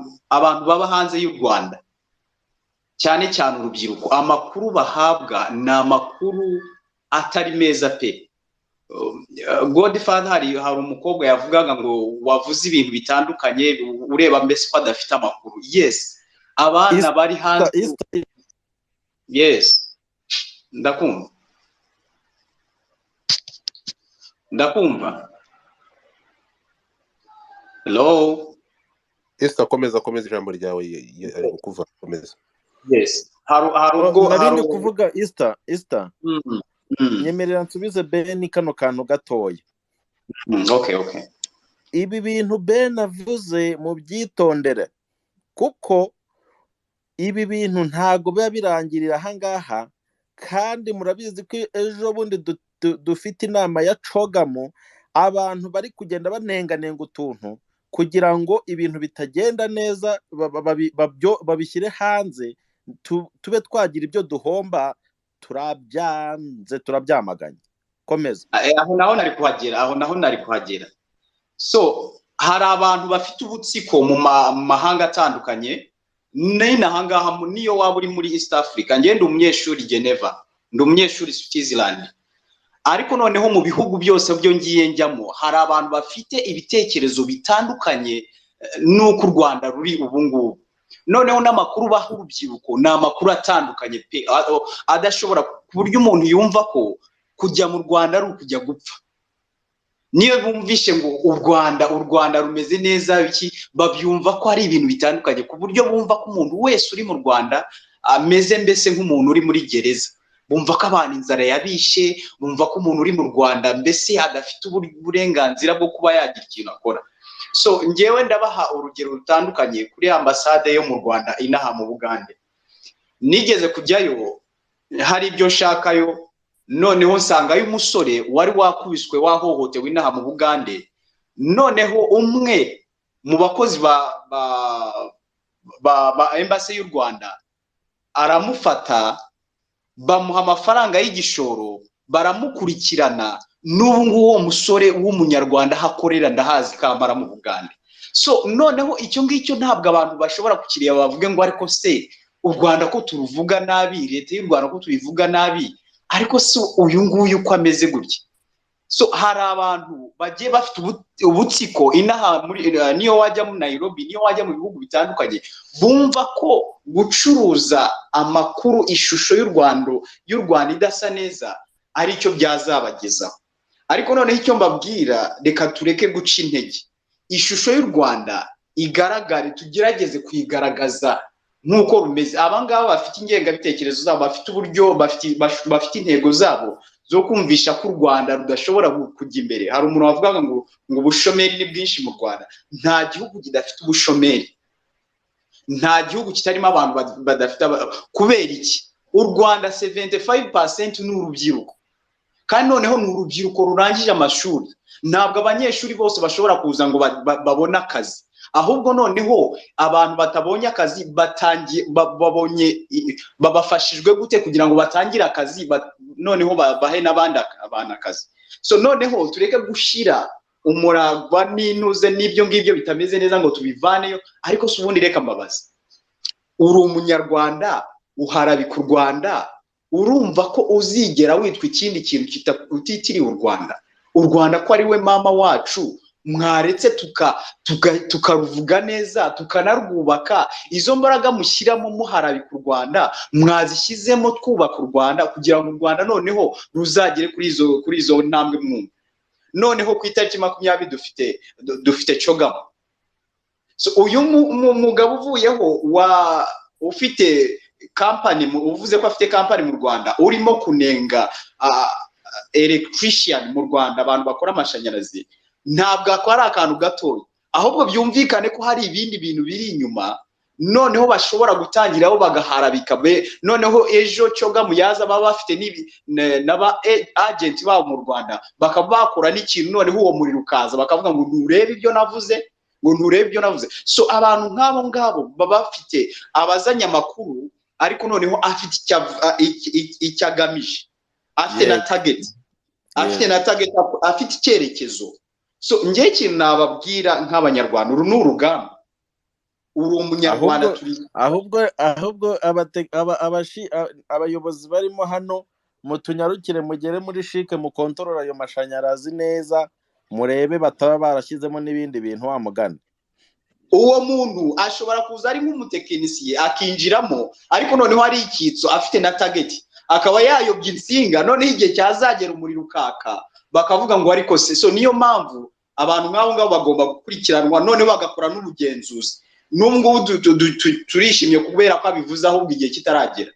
baba hanze y'u Rwanda cyane cyane urubyiruko amakuru bahabwa ni amakuru atari meza pe Godfather hari umukobwa yavugaga ngo wavuze ibintu bitandukanye ureba mbese ko adafite amakuru yes abana bari hanze yes ndakumva hello komeza ijambo ryawe ari kuva komeza yes hari ubwo narindi kuvuga Easter nyemerera nsubize Ben kano kantu gatoya okay ibi bintu Ben avuze mu byitondere kuko ibi bintu ntago biba birangirira aha ngaha kandi murabizi ko ejo bundi dufite inama ya cogamo, abantu bari kugenda banenganenga utuntu kugira ngo ibintu bitagenda neza babishyire hanze, tube twagira ibyo duhomba. Turabyanze, turabyamaganye. Komeza. aho naho nari kuhagera. So hari abantu bafite ubutsiko mu mahanga atandukanye, n'inahangaha niyo waba uri muri East Africa. Ngende umunyeshuri Geneva, ndi umunyeshuri Switzerland, ariko noneho mu bihugu byose byo ngiye njyamo hari abantu bafite ibitekerezo bitandukanye n'uko u Rwanda ruri ubu ngubu. Noneho n'amakuru baha urubyiruko ni amakuru atandukanye pe, adashobora ku buryo umuntu yumva ko kujya mu Rwanda ari ukujya gupfa. Niyo bumvishe ngo u Rwanda rumeze neza iki, babyumva ko ari ibintu bitandukanye, ku buryo bumva ko umuntu wese uri mu Rwanda ameze mbese nk'umuntu uri muri gereza. Bumva ko abantu inzara yabishe, bumva ko umuntu uri mu Rwanda mbese adafite uburenganzira bwo kuba yagira ikintu akora. So ngewe ndabaha urugero rutandukanye kuri ambasade yo mu Rwanda inaha mu Bugande. Nigeze kujyayo, hari ibyo nshakayo, noneho nsangayo umusore wari wakubiswe wahohotewe inaha mu Bugande. Noneho umwe mu bakozi ba embassy y'u Rwanda aramufata, bamuha amafaranga y'igishoro, baramukurikirana. N'ubu nguwo uwo musore w'umunyarwanda hakorera ndahazi Kamara mu Bugande. So noneho icyo ngicyo ntabwo abantu bashobora kukiriya bavuge ngo ariko se u Rwanda ko turuvuga nabi, leta y'u Rwanda ko tubivuga nabi, ariko se uyu nguyu uko ameze gutya. So hari abantu bagiye bafite ubutsiko inaha muri niyo wajya mu Nairobi, niyo wajya mu bihugu bitandukanye, bumva ko gucuruza amakuru, ishusho y'u Rwanda idasa neza ari cyo byazabagezaho. Ariko noneho icyo mbabwira, reka tureke guca intege. Ishusho y'u Rwanda igaragare, tugerageze kuyigaragaza nk'uko rumeze. Abangaba bafite ingengabitekerezo zabo, bafite uburyo, bafite intego zabo zo kumvisha ko u Rwanda rudashobora kujya imbere. Hari umuntu wavugaga ngo ubushomeri ni bwinshi mu Rwanda. Nta gihugu kidafite ubushomeri, nta gihugu kitarimo abantu badafite. Kubera iki? U Rwanda 75% ni urubyiruko, kandi noneho ni urubyiruko rurangije amashuri. Ntabwo abanyeshuri bose bashobora kuza ngo babone akazi, ahubwo noneho abantu batabonye akazi babafashijwe gute kugira ngo batangire akazi, noneho bahe n'abandi abantu akazi. So noneho tureke gushira umuragwa n'inuze n'ibyo ngibyo bitameze neza ngo tubivaneyo. Ariko se ubundi reka mbabaza, uri umunyarwanda uharabika u Rwanda, urumva ko uzigera witwa ikindi kintu utitiriwe u Rwanda? U Rwanda ko ari we mama wacu, mwaretse tukaruvuga neza, tukanarwubaka. Izo mbaraga mushyiramo muharabika u Rwanda mwazishyizemo twubaka u Rwanda, kugira ngo u Rwanda noneho ruzagere kuri izo ntambwe mwumva. Noneho ku itariki 20 dufite cogamo. So uyu mugabo uvuyeho ufite company, uvuze ko afite company mu Rwanda, urimo kunenga electrician mu Rwanda, abantu bakora amashanyarazi, ntabwo akora akantu gatoya, ahubwo byumvikane ko hari ibindi bintu biri inyuma. Noneho bashobora gutangiraho bagaharabika be, noneho ejo cogamo yaza baba bafite n'aba agent babo mu Rwanda, bakaba bakora n'ikintu, noneho uwo muri rukaza bakavuga ngo nturebe ibyo navuze, ngo nturebe ibyo navuze. So abantu ngabo baba bafite abazanya makuru, ariko noneho afite icyagamije, afite na target, afite icyerekezo. So ngiye ikintu nababwira nk'abanyarwanda, uru ni urugamba, uri umunyarwanda. ahubwo abayobozi barimo hano, mutunyarukire mugere muri shike, mukontorora ayo mashanyarazi neza, murebe bataba barashyizemo n'ibindi bintu wamugana. Uwo muntu ashobora kuza ari nk'umutekinisiye akinjiramo, ariko noneho ari ikitso, afite na target, akaba yayobya insinga, noneho igihe cyazagera umuriro ukaka, bakavuga ngo ariko se. So niyo mpamvu abantu nk'abo ngabo bagomba gukurikiranwa, noneho bagakora n'ubugenzuzi. N'ubwo turishimye kubera ko abivuze, ahubwo igihe kitaragera.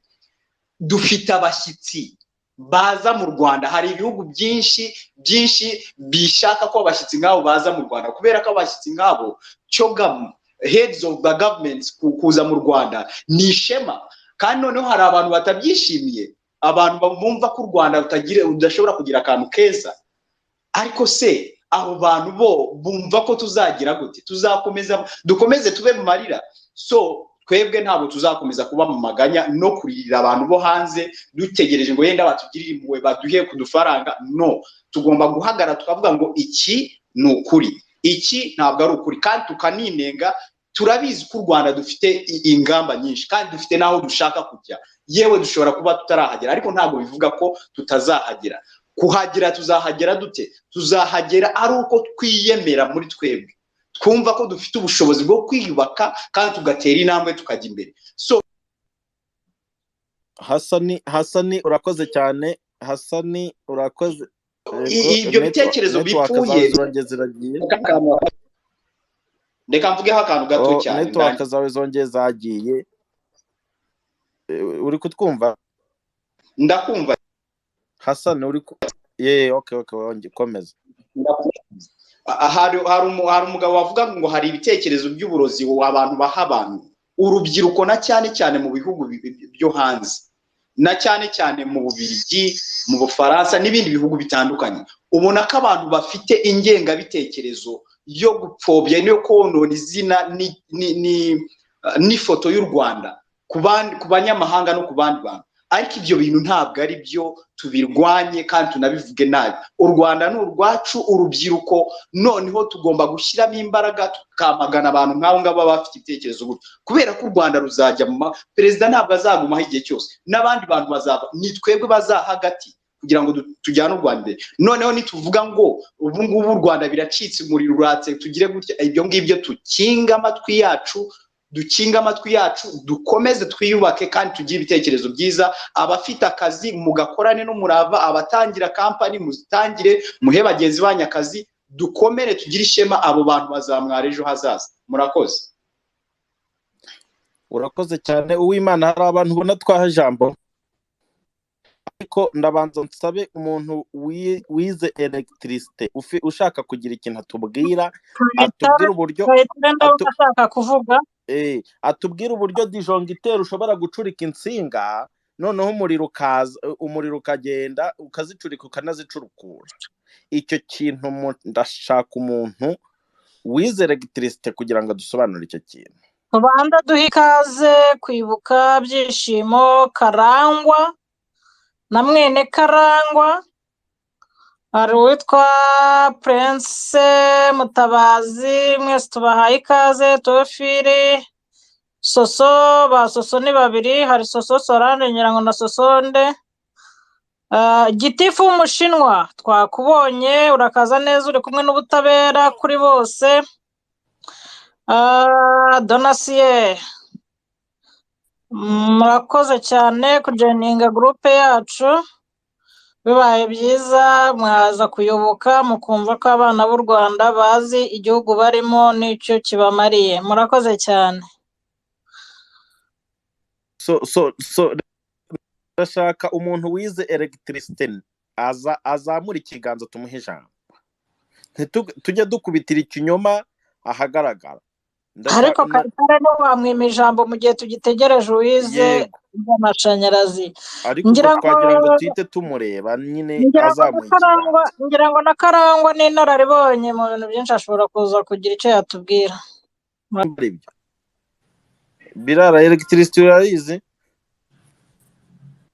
Dufite abashyitsi baza mu Rwanda, hari ibihugu byinshi bishaka ko abashyitsi nk'abo baza mu Rwanda, kubera ko abashyitsi nk'abo cogamo, heads of the governments kuza mu Rwanda ni ishema. Kandi noneho hari abantu batabyishimiye, abantu bumva ko u Rwanda rudashobora kugira akantu keza. Ariko se abo bantu bo bumva ko tuzagira gute? Tuzakomeza dukomeze tube mu marira? So twebwe ntabwo tuzakomeza kuba mu maganya no kuririra abantu bo hanze dutegereje ngo yenda batugirire impuhwe baduhe kudufaranga. No, tugomba guhagara tukavuga ngo iki ni ukuri, iki ntabwo ari ukuri, kandi tukaninenga. Turabizi ko u Rwanda dufite ingamba nyinshi kandi dufite naho dushaka kujya, yewe dushobora kuba tutarahagera, ariko ntabwo bivuga ko tutazahagera. Kuhagera tuzahagera dute? Tuzahagera ari uko twiyemera muri twebwe, twumva ko dufite ubushobozi bwo kwiyubaka kandi tugatera intambwe tukajya imbere. So Hasani urakoze cyane. Hasani urakoze. Ibyo bitekerezo bipfuye. Reka mvugeho akantu gato cyane. Network zawe zongeye zagiye. Uri kutwumva? Ndakumva. Hasani uri okay komeza. Hari umugabo wavuga ngo hari ibitekerezo by'uburozi abantu baha abantu, urubyiruko na cyane cyane mu bihugu byo hanze, na cyane cyane mu Bubiligi, mu Bufaransa n'ibindi bihugu bitandukanye. Ubona ko abantu bafite ingengabitekerezo yo gupfobya no konona izina n'ifoto y'u Rwanda ku banyamahanga no ku bandi bantu. Ariko ibyo bintu ntabwo ari byo, tubirwanye kandi tunabivuge nabi. U Rwanda ni urwacu, urubyiruko noneho tugomba gushyiramo imbaraga tukamagana abantu nk'abo ngabo bafite ibitekerezo gutyo, kubera ko u Rwanda ruzajya perezida ntabwo azagumaho igihe cyose, n'abandi bantu bazaba, ni twebwe bazaha hagati kugira ngo tujyane u Rwanda. Noneho nituvuga ngo ubu ngubu u Rwanda biracitse, umuriro uratse, tugire gutya, ibyo ngibyo dukinga amatwi yacu, dukomeze twiyubake kandi tugire ibitekerezo byiza. Abafite akazi mugakorane n'umurava, abatangira kampani muzitangire, muhe bagenzi banyu akazi, dukomere tugire ishema. Abo bantu bazamwara ejo hazaza. Murakoze. Urakoze cyane Uwimana. Hari abantu ubona twaha ijambo, ariko ndabanza nsabe umuntu wize electricité ushaka kugira ikintu atubwira, atubwira uburyo atubwira uburyo disjoncteur ushobora gucurika insinga, noneho umuriro ukagenda ukazicurika ukanazicurukura. Icyo kintu ndashaka umuntu wize electricité kugira ngo dusobanure icyo kintu. Rwanda duha ikaze kwibuka byishimo Karangwa na mwene Karangwa, hari uwitwa Prince Mutabazi, mwese tubahaye ikaze. Tofiri Soso, ba Soso ni babiri, hari Soso Solange nyirango na Sosonde. Gitifu w'Umushinwa twakubonye, urakaza neza, uri kumwe n'ubutabera kuri bose. Donasiye, murakoze cyane kujoininga groupe yacu, bibaye byiza mwaza kuyoboka mukumva ko abana b'u Rwanda bazi igihugu barimo n'icyo kibamariye. Murakoze cyane. Ndashaka umuntu wize electricité azamura ikiganza tumuhe ijambo, tujya dukubitira ikinyoma ahagaragara. Ariko Kayitare no wamwima ijambo mu gihe tugitegereje uwize amashanyarazi. Ngira ngo twagira ngo twite tumureba nyine azamuye ikiganza. Ngira ngo na Karangwa n'inararibonye mu bintu byinshi, ashobora kuza kugira icyo yatubwira. Birara electricité urayizi?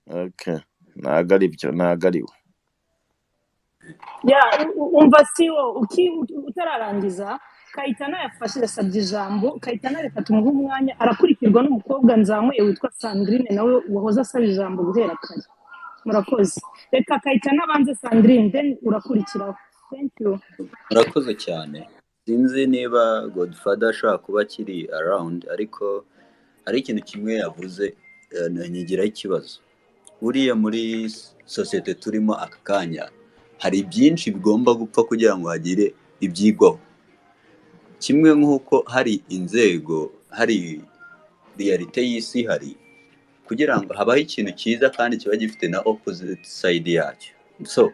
Okay, ntago ari byo, ntago ari we. Umva siwo utararangiza. Kayitana yasabye ijambo. Kayitana reka tumuhe umwanya, arakurikirwa n'umukobwa nzamuye witwa Sandrine, nawe wahoze asaba ijambo guhera kare. Murakoze. Reka Kayitana abanze Sandrine, then urakurikiraho. Thank you. Murakoze cyane. Sinzi niba Godfather ashobora kuba kiri around, ariko hari ikintu kimwe yavuze nyigiraho ikibazo. Buriya muri sosiyete turimo aka kanya hari byinshi bigomba gupfa kugira ngo hagire ibyigwaho. Kimwe nk'uko hari inzego, hari realite y'isi hari, kugira ngo habaho ikintu cyiza kandi kiba gifite na opposite side yacyo. So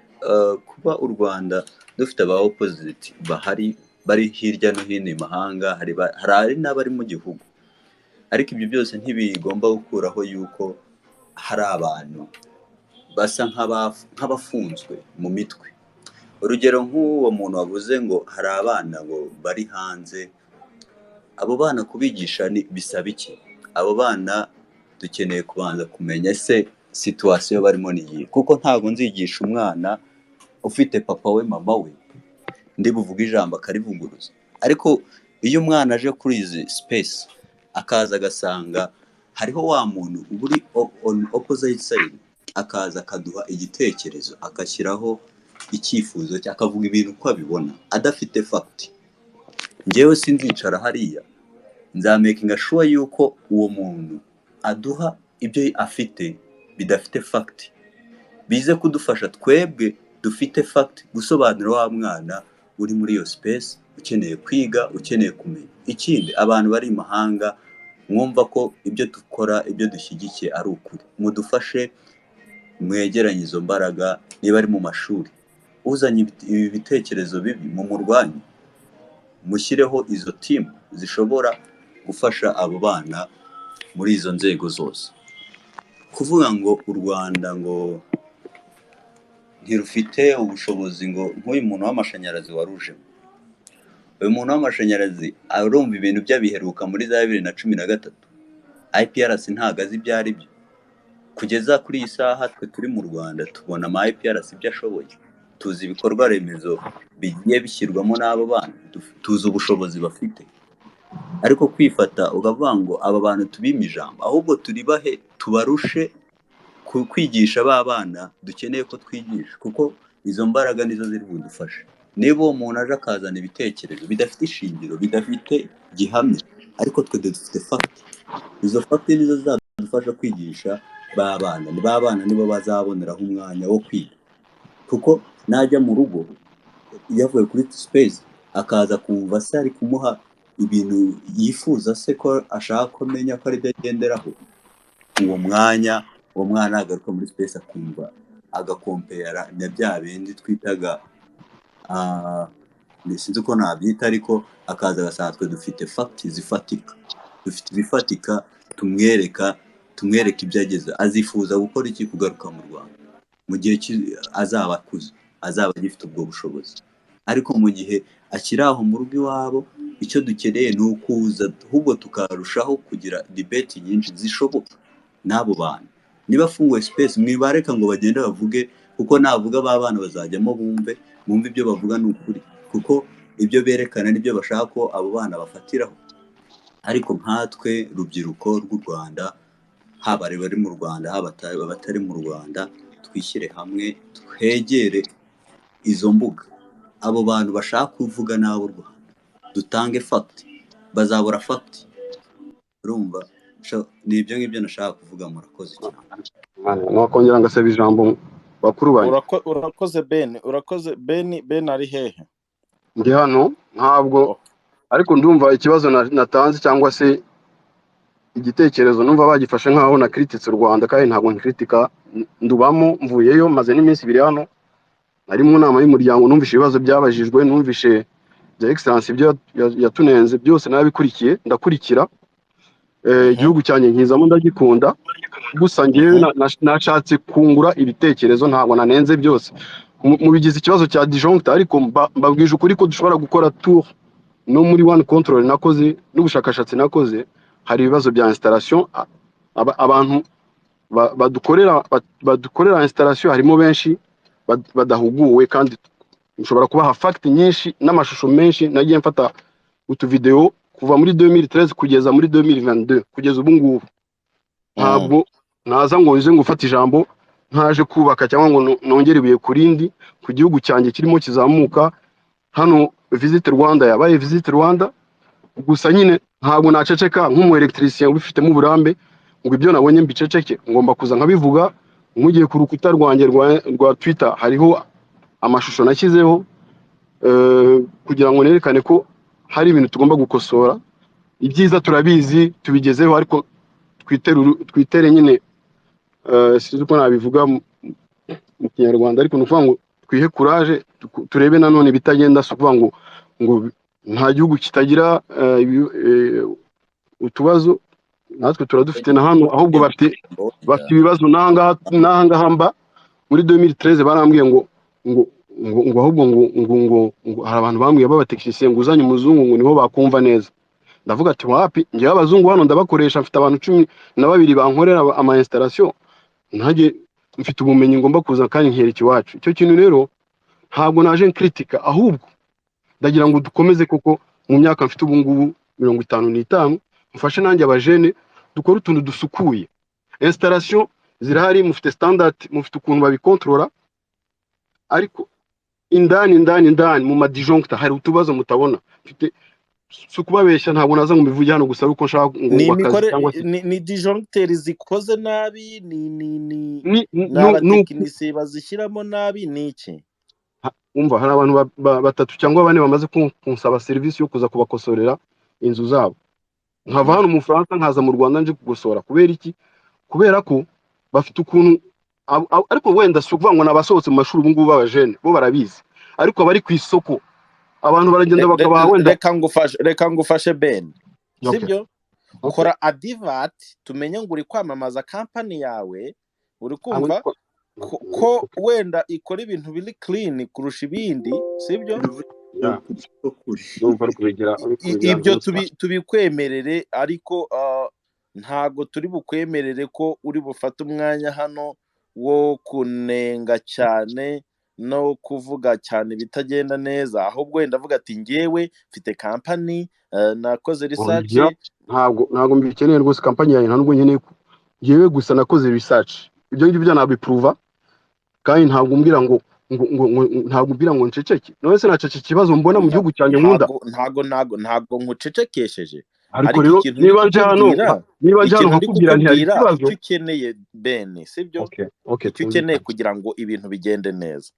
kuba u Rwanda dufite aba opposite bahari, bari hirya no hino imahanga, hari n'abari mu gihugu, ariko ibyo byose ntibigomba gukuraho yuko hari abantu basa nk'abafunzwe mu mitwe. Urugero nk'uwo muntu wavuze ngo hari abana ngo bari hanze, abo bana kubigisha bisaba iki? Abo bana dukeneye kubanza kumenya se situwasiyo barimo niyi, kuko ntabwo nzigisha umwana ufite papa we mama we ndi buvuga ijambo akarivuguruza. Ariko iyo umwana aje kuri izi space akaza agasanga hariho wa muntu uri on opposite side, akaza akaduha igitekerezo agashyiraho icyifuzo cye akavuga ibintu uko abibona adafite fact, njyewe sinzicara hariya nzamakinga sure yuko uwo muntu aduha ibyo afite bidafite fact, bize kudufasha twebwe dufite fact gusobanura wa mwana uri muri iyo space ukeneye kwiga, ukeneye kumenya. Ikindi, abantu bari imahanga mwumva ko ibyo dukora, ibyo dushyigikiye ari ukuri, mudufashe mwegeranye izo mbaraga. Niba ari mu mashuri uzanye ibi bitekerezo bibi mu murwanyi, mushyireho izo team zishobora gufasha abo bana muri izo nzego zose. Kuvuga ngo u Rwanda ngo ntirufite ubushobozi, ngo nk'uyu muntu w'amashanyarazi waruje, uyu muntu w'amashanyarazi arumva ibintu by'abiheruka muri za 2013, IPRC ntago azi ibyo ari byo. Kugeza kuri iyi saha twe turi mu Rwanda tubona ama IPRC ibyo ashoboye, tuzi ibikorwa remezo bigiye bishyirwamo n'abo bana, tuzi ubushobozi bafite. Ariko kwifata ukavuga ngo aba bantu tubime ijambo, ahubwo turibahe tubarushe kwigisha ba bana dukeneye ko twigisha, kuko izo mbaraga nizo ziri budufashe. Niba uwo muntu aje akazana ibitekerezo bidafite ishingiro, bidafite gihamya, ariko twe dufite fact, izo fact nizo zadufasha kwigisha ba bana. Ni ba bana nibo bazaboneraho umwanya wo kwiga, kuko najya mu rugo yavuye kuri space akaza kumva se ari kumuha ibintu yifuza se ko ashaka kumenya ko ari byo agenderaho, uwo mwana agaruka muri space akumva agakompera na bya bindi twitaga sinzi uko nabyita, ariko akaza agasanga dufite fact zifatika, dufite ibifatika, tumwereka ibyo ageze, azifuza gukora iki, kugaruka mu Rwanda mu gihe azaba akuze, azaba agifite ubwo bushobozi. Ariko mu gihe akiri aho mu rugo iwabo, icyo dukeneye ni ukuza ahubwo tukarushaho kugira debate nyinshi zishoboka n'abo bantu. Niba afunguye space mwibareka ngo bagende bavuge, kuko navuga ba bana bazajyamo bumve ibyo bavuga ni ukuri, kuko ibyo berekana nibyo bashaka ko abo bana bafatiraho. Ariko nkatwe rubyiruko rw'u Rwanda, haba bari mu Rwanda haba abatari mu Rwanda, twishyire hamwe twegere izo mbuga, abo bantu bashaka kuvuga n'abo Rwanda, dutange fact, bazabura fact. Urumva, ni ibyo ngibyo nashaka kuvuga. Murakoze cyane. Nakongera ngasaba ijambo bakuru banyu. Urakoze Ben ari hehe? Ndi hano, ntabwo ariko ndumva ikibazo natanze cyangwa se igitekerezo numva bagifashe nkaho na critique u Rwanda, kandi ntabwo nkritika, ndubamo mvuyeyo maze n'iminsi 2 hano, nari mu nama y'umuryango, numvishe ibibazo byabajijwe, numvishe the excellence ibyo yatunenze byose nabikurikiye, ndakurikira igihugu cyanye nkizamo ndagikunda, gusa ngewe nashatse kungura ibitekerezo, ntabwo nanenze byose mubigize ikibazo cya disjoncte, ariko mbabwije ukuri ko dushobora gukora tour no muri one control nakoze n'ubushakashatsi nakoze. Hari ibibazo bya installation, abantu badukorera installation harimo benshi badahuguwe, kandi nshobora kubaha fact nyinshi n'amashusho menshi. Nagiye mfata utu video kuva muri 2013 kugeza muri 2022 kugeza ubu ngubu. Ntabwo naza ngo nje ngufata ijambo ntaje kubaka cyangwa ngo nongere ibuye kurindi ku gihugu cyanjye kirimo kizamuka. Hano Visit Rwanda yabaye Visit Rwanda, gusa nyine ntabwo naceceka nk'umu electricien ubifitemo uburambe ngo ibyo nabonye mbiceceke, ngomba kuza nkabivuga. Mugiye ku rukuta rwanjye rwa Twitter hariho amashusho nashyizeho kugira ngo nerekane ko hari ibintu tugomba gukosora. Ibyiza turabizi tubigezeho, ariko twitere nyine sinzi uko nabivuga mu Kinyarwanda, ariko nukuvuga ngo twihe courage turebe nanone bitagenda, so kuvuga ngo nta gihugu kitagira utubazo, natwe turadufite na hano, ahubwo bafite ibibazo nanga mba muri 2013 barambwiye ngo ahubwo ngo hari abantu bambwiye b'abatekinisiye ngo uzanye umuzungu ngo niho bakumva neza. Ndavuga ati wapi, ngewe abazungu hano ndabakoresha, mfite abantu 12 bankorera ama installation, ntaje mfite ubumenyi ngomba kuza kandi nkereka iwacu. Icyo kintu rero ntabwo naje nkritika, ahubwo ndagira ngo dukomeze koko mu myaka mfite ubu ngubu 55 mfashe nanjye abajene dukora utuntu dusukuye. Installation zirahari, mufite standard, mufite ukuntu babikontrola, ariko indani mu madisjoncta hari utubazo mutabona. Mfite sukubabeshya, ntabwo naza ngo mbivuge hano gusa uko nshaka ngo akazi cyangwa se ni disjoncteurs zikoze nabi, ni abatekinisiye bazishyiramo nabi, ni iki? Umva hari abantu batatu cyangwa bane bamaze kunsaba service yo kuza kubakosorera inzu zabo. Nkava hano mu France nkaza mu Rwanda nje kugosora. Kubera iki? Kubera ko bafite ukuntu, ariko wenda si ukuvuga ngo nabasohotse mu mashuri ubu ngubu b'abajene bo barabizi, ariko abari ku isoko abantu baragenda bakabaha wenda. Reka ngufashe Ben, sibyo? Kora advert tumenye ngo uri kwamamaza company yawe, uri kumva ko wenda ikora ibintu biri clean kurusha ibindi, sibyo? Ibyo tubikwemerere, ariko ntago turi bukwemerere ko uri bufate umwanya hano wo kunenga cyane no kuvuga cyane bitagenda neza. Ahubwo wenda avuga ati ngewe mfite company, nakoze research. Ntabwo mbikeneye rwose company yawe, ntabwo nkeneye ngewe gusa nakoze research. Ibyo ngibyo nabiprova, kandi ntabwo mbwira ngo nceceke. None se nacece ikibazo mbona mu gihugu cyanjye nkunda. Ntabwo nkucecekesheje, ariko rero niba nje hano nkakubwira nti hari ikibazo icyo ukeneye Ben, sibyo? Icyo ukeneye kugira ngo ibintu bigende neza,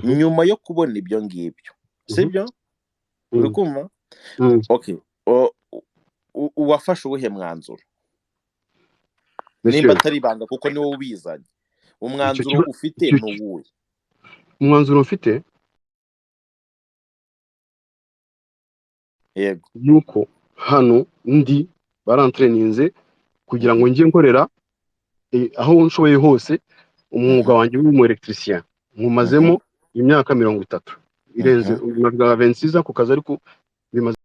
nyuma yo kubona ibyo ngibyo, sibyo? Uri kumva? Okay, uwafashe ubuhe mwanzuro? Nimba atari ibanga kuko niwo ubizanye, umwanzuro ufite n'uwuhe? Umwanzuro mfite yego yuko hano ndi barantreninze kugira ngo njye nkorera aho nshoboye hose umwuga wanjye w'umu electricien. Nkumazemo imyaka 30 irenze 26 ku kazi, ariko bimaze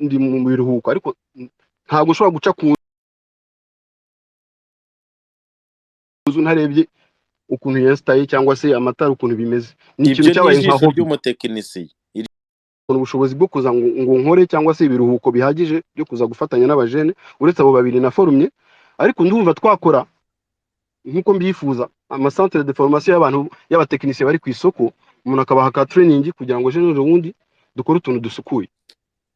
ndi mu biruhuko, ariko ntabwo ushobora guca ku nzu ntarebye ukuntu yastaye cyangwa se amatara ukuntu bimeze. Ni ikintu cyabaye nka hobby y'umutekinisiye, ubushobozi bwo kuza ngo nkore cyangwa se ibiruhuko bihagije byo kuza gufatanya n'abajene uretse abo babiri na forumye. Ariko ndumva twakora nkuko mbyifuza ama centre de formation y'abantu y'abatekinisiye bari ku isoko, umuntu akabaha ka training kugira ngo ejo n'ubundi dukore utuntu dusukuye.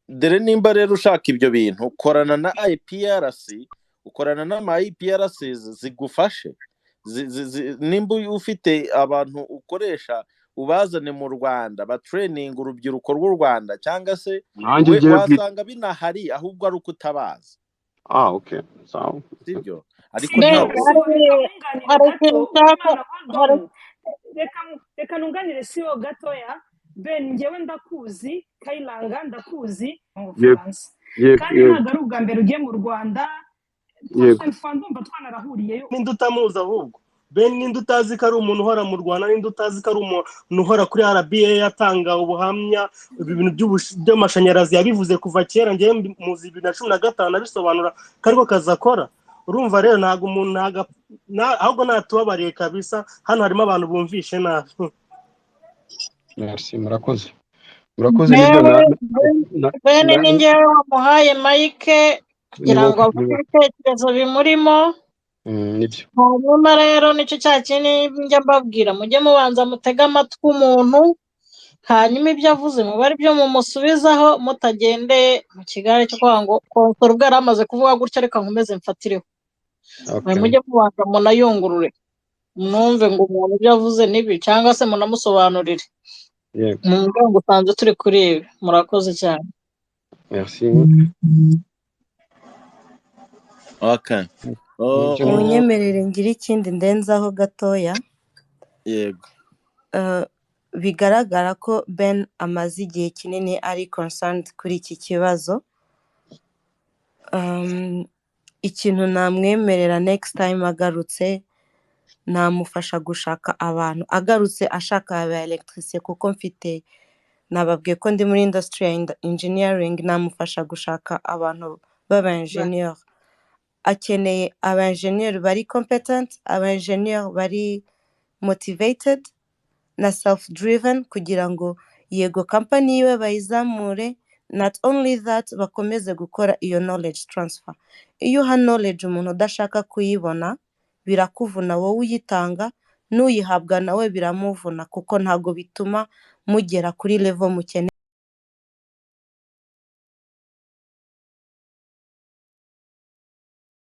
Dere nimba rero ushaka ibyo bintu, korana na IPRC, ukorana n'ama IPRC zigufashe. Nimba ufite abantu ukoresha, ubazane mu Rwanda ba training urubyiruko rw'u Rwanda, cyangwa se wasanga binahari ahubwo ari ukutabaza. Okay, sawa, sibyo? Ariko reka nunganire siyo gatoya. Ben, ngewe ndakuzi, Kayiranga ndakuzi mu Bufaransa, kandi ntabwo ari ubwa mbere ugiye mu Rwanda. Ndumva twanarahuriyeyo. Ninde utamuzi ahubwo? Ben, ninde utazi ko ari umuntu uhora mu Rwanda? Ninde utazi ko ari umuntu uhora kuri RBA yatanga ubuhamya ibintu by'amashanyarazi yabivuze kuva kera? Ngewe muzi 2015 abisobanura ko ariko kazakora. Urumva rero ntabwo umuntu ahubwo natubabariye kabisa, hano harimo abantu bumvishe nabi. Merci, murakoze. Bene ni ngewe wamuhaye Mike kugira ngo avuge ibitekerezo bimurimo. Nibyo. Hanyuma rero nicyo cyakindi njya mbabwira, mujye mubanza mutega amatwi umuntu, hanyuma ibyo avuze muba ari byo mumusubizaho, mutagendeye mu kigali cyo kuvuga ngo konsoro ubwo yaramaze kuvuga gutya reka nkomeze mfatireho. Mujye mubanza munayungurure, mwumve ngo umuntu ibyo avuze nibi, cyangwa se munamusobanurire. Ngo usanze turi kuri ibi. Murakoze cyane. Merci. Okay. Munyemerere ngira ikindi ndenzaho gatoya. Yego. Bigaragara ko Ben amaze igihe kinini ari concerned kuri iki kibazo, ikintu namwemerera next time agarutse namufasha gushaka abantu agarutse ashaka aba electricien kuko mfite nababwiye ko ndi muri industry ya engineering namufasha gushaka abantu baba engineer akeneye aba engineer bari competent aba engineer bari motivated na self driven kugira ngo yego company yiwe bayizamure not only that bakomeze gukora iyo knowledge transfer iyo uha knowledge umuntu udashaka kuyibona birakuvuna wowe uyitanga n'uyihabwa nawe biramuvuna kuko ntago bituma mugera kuri level mukeneye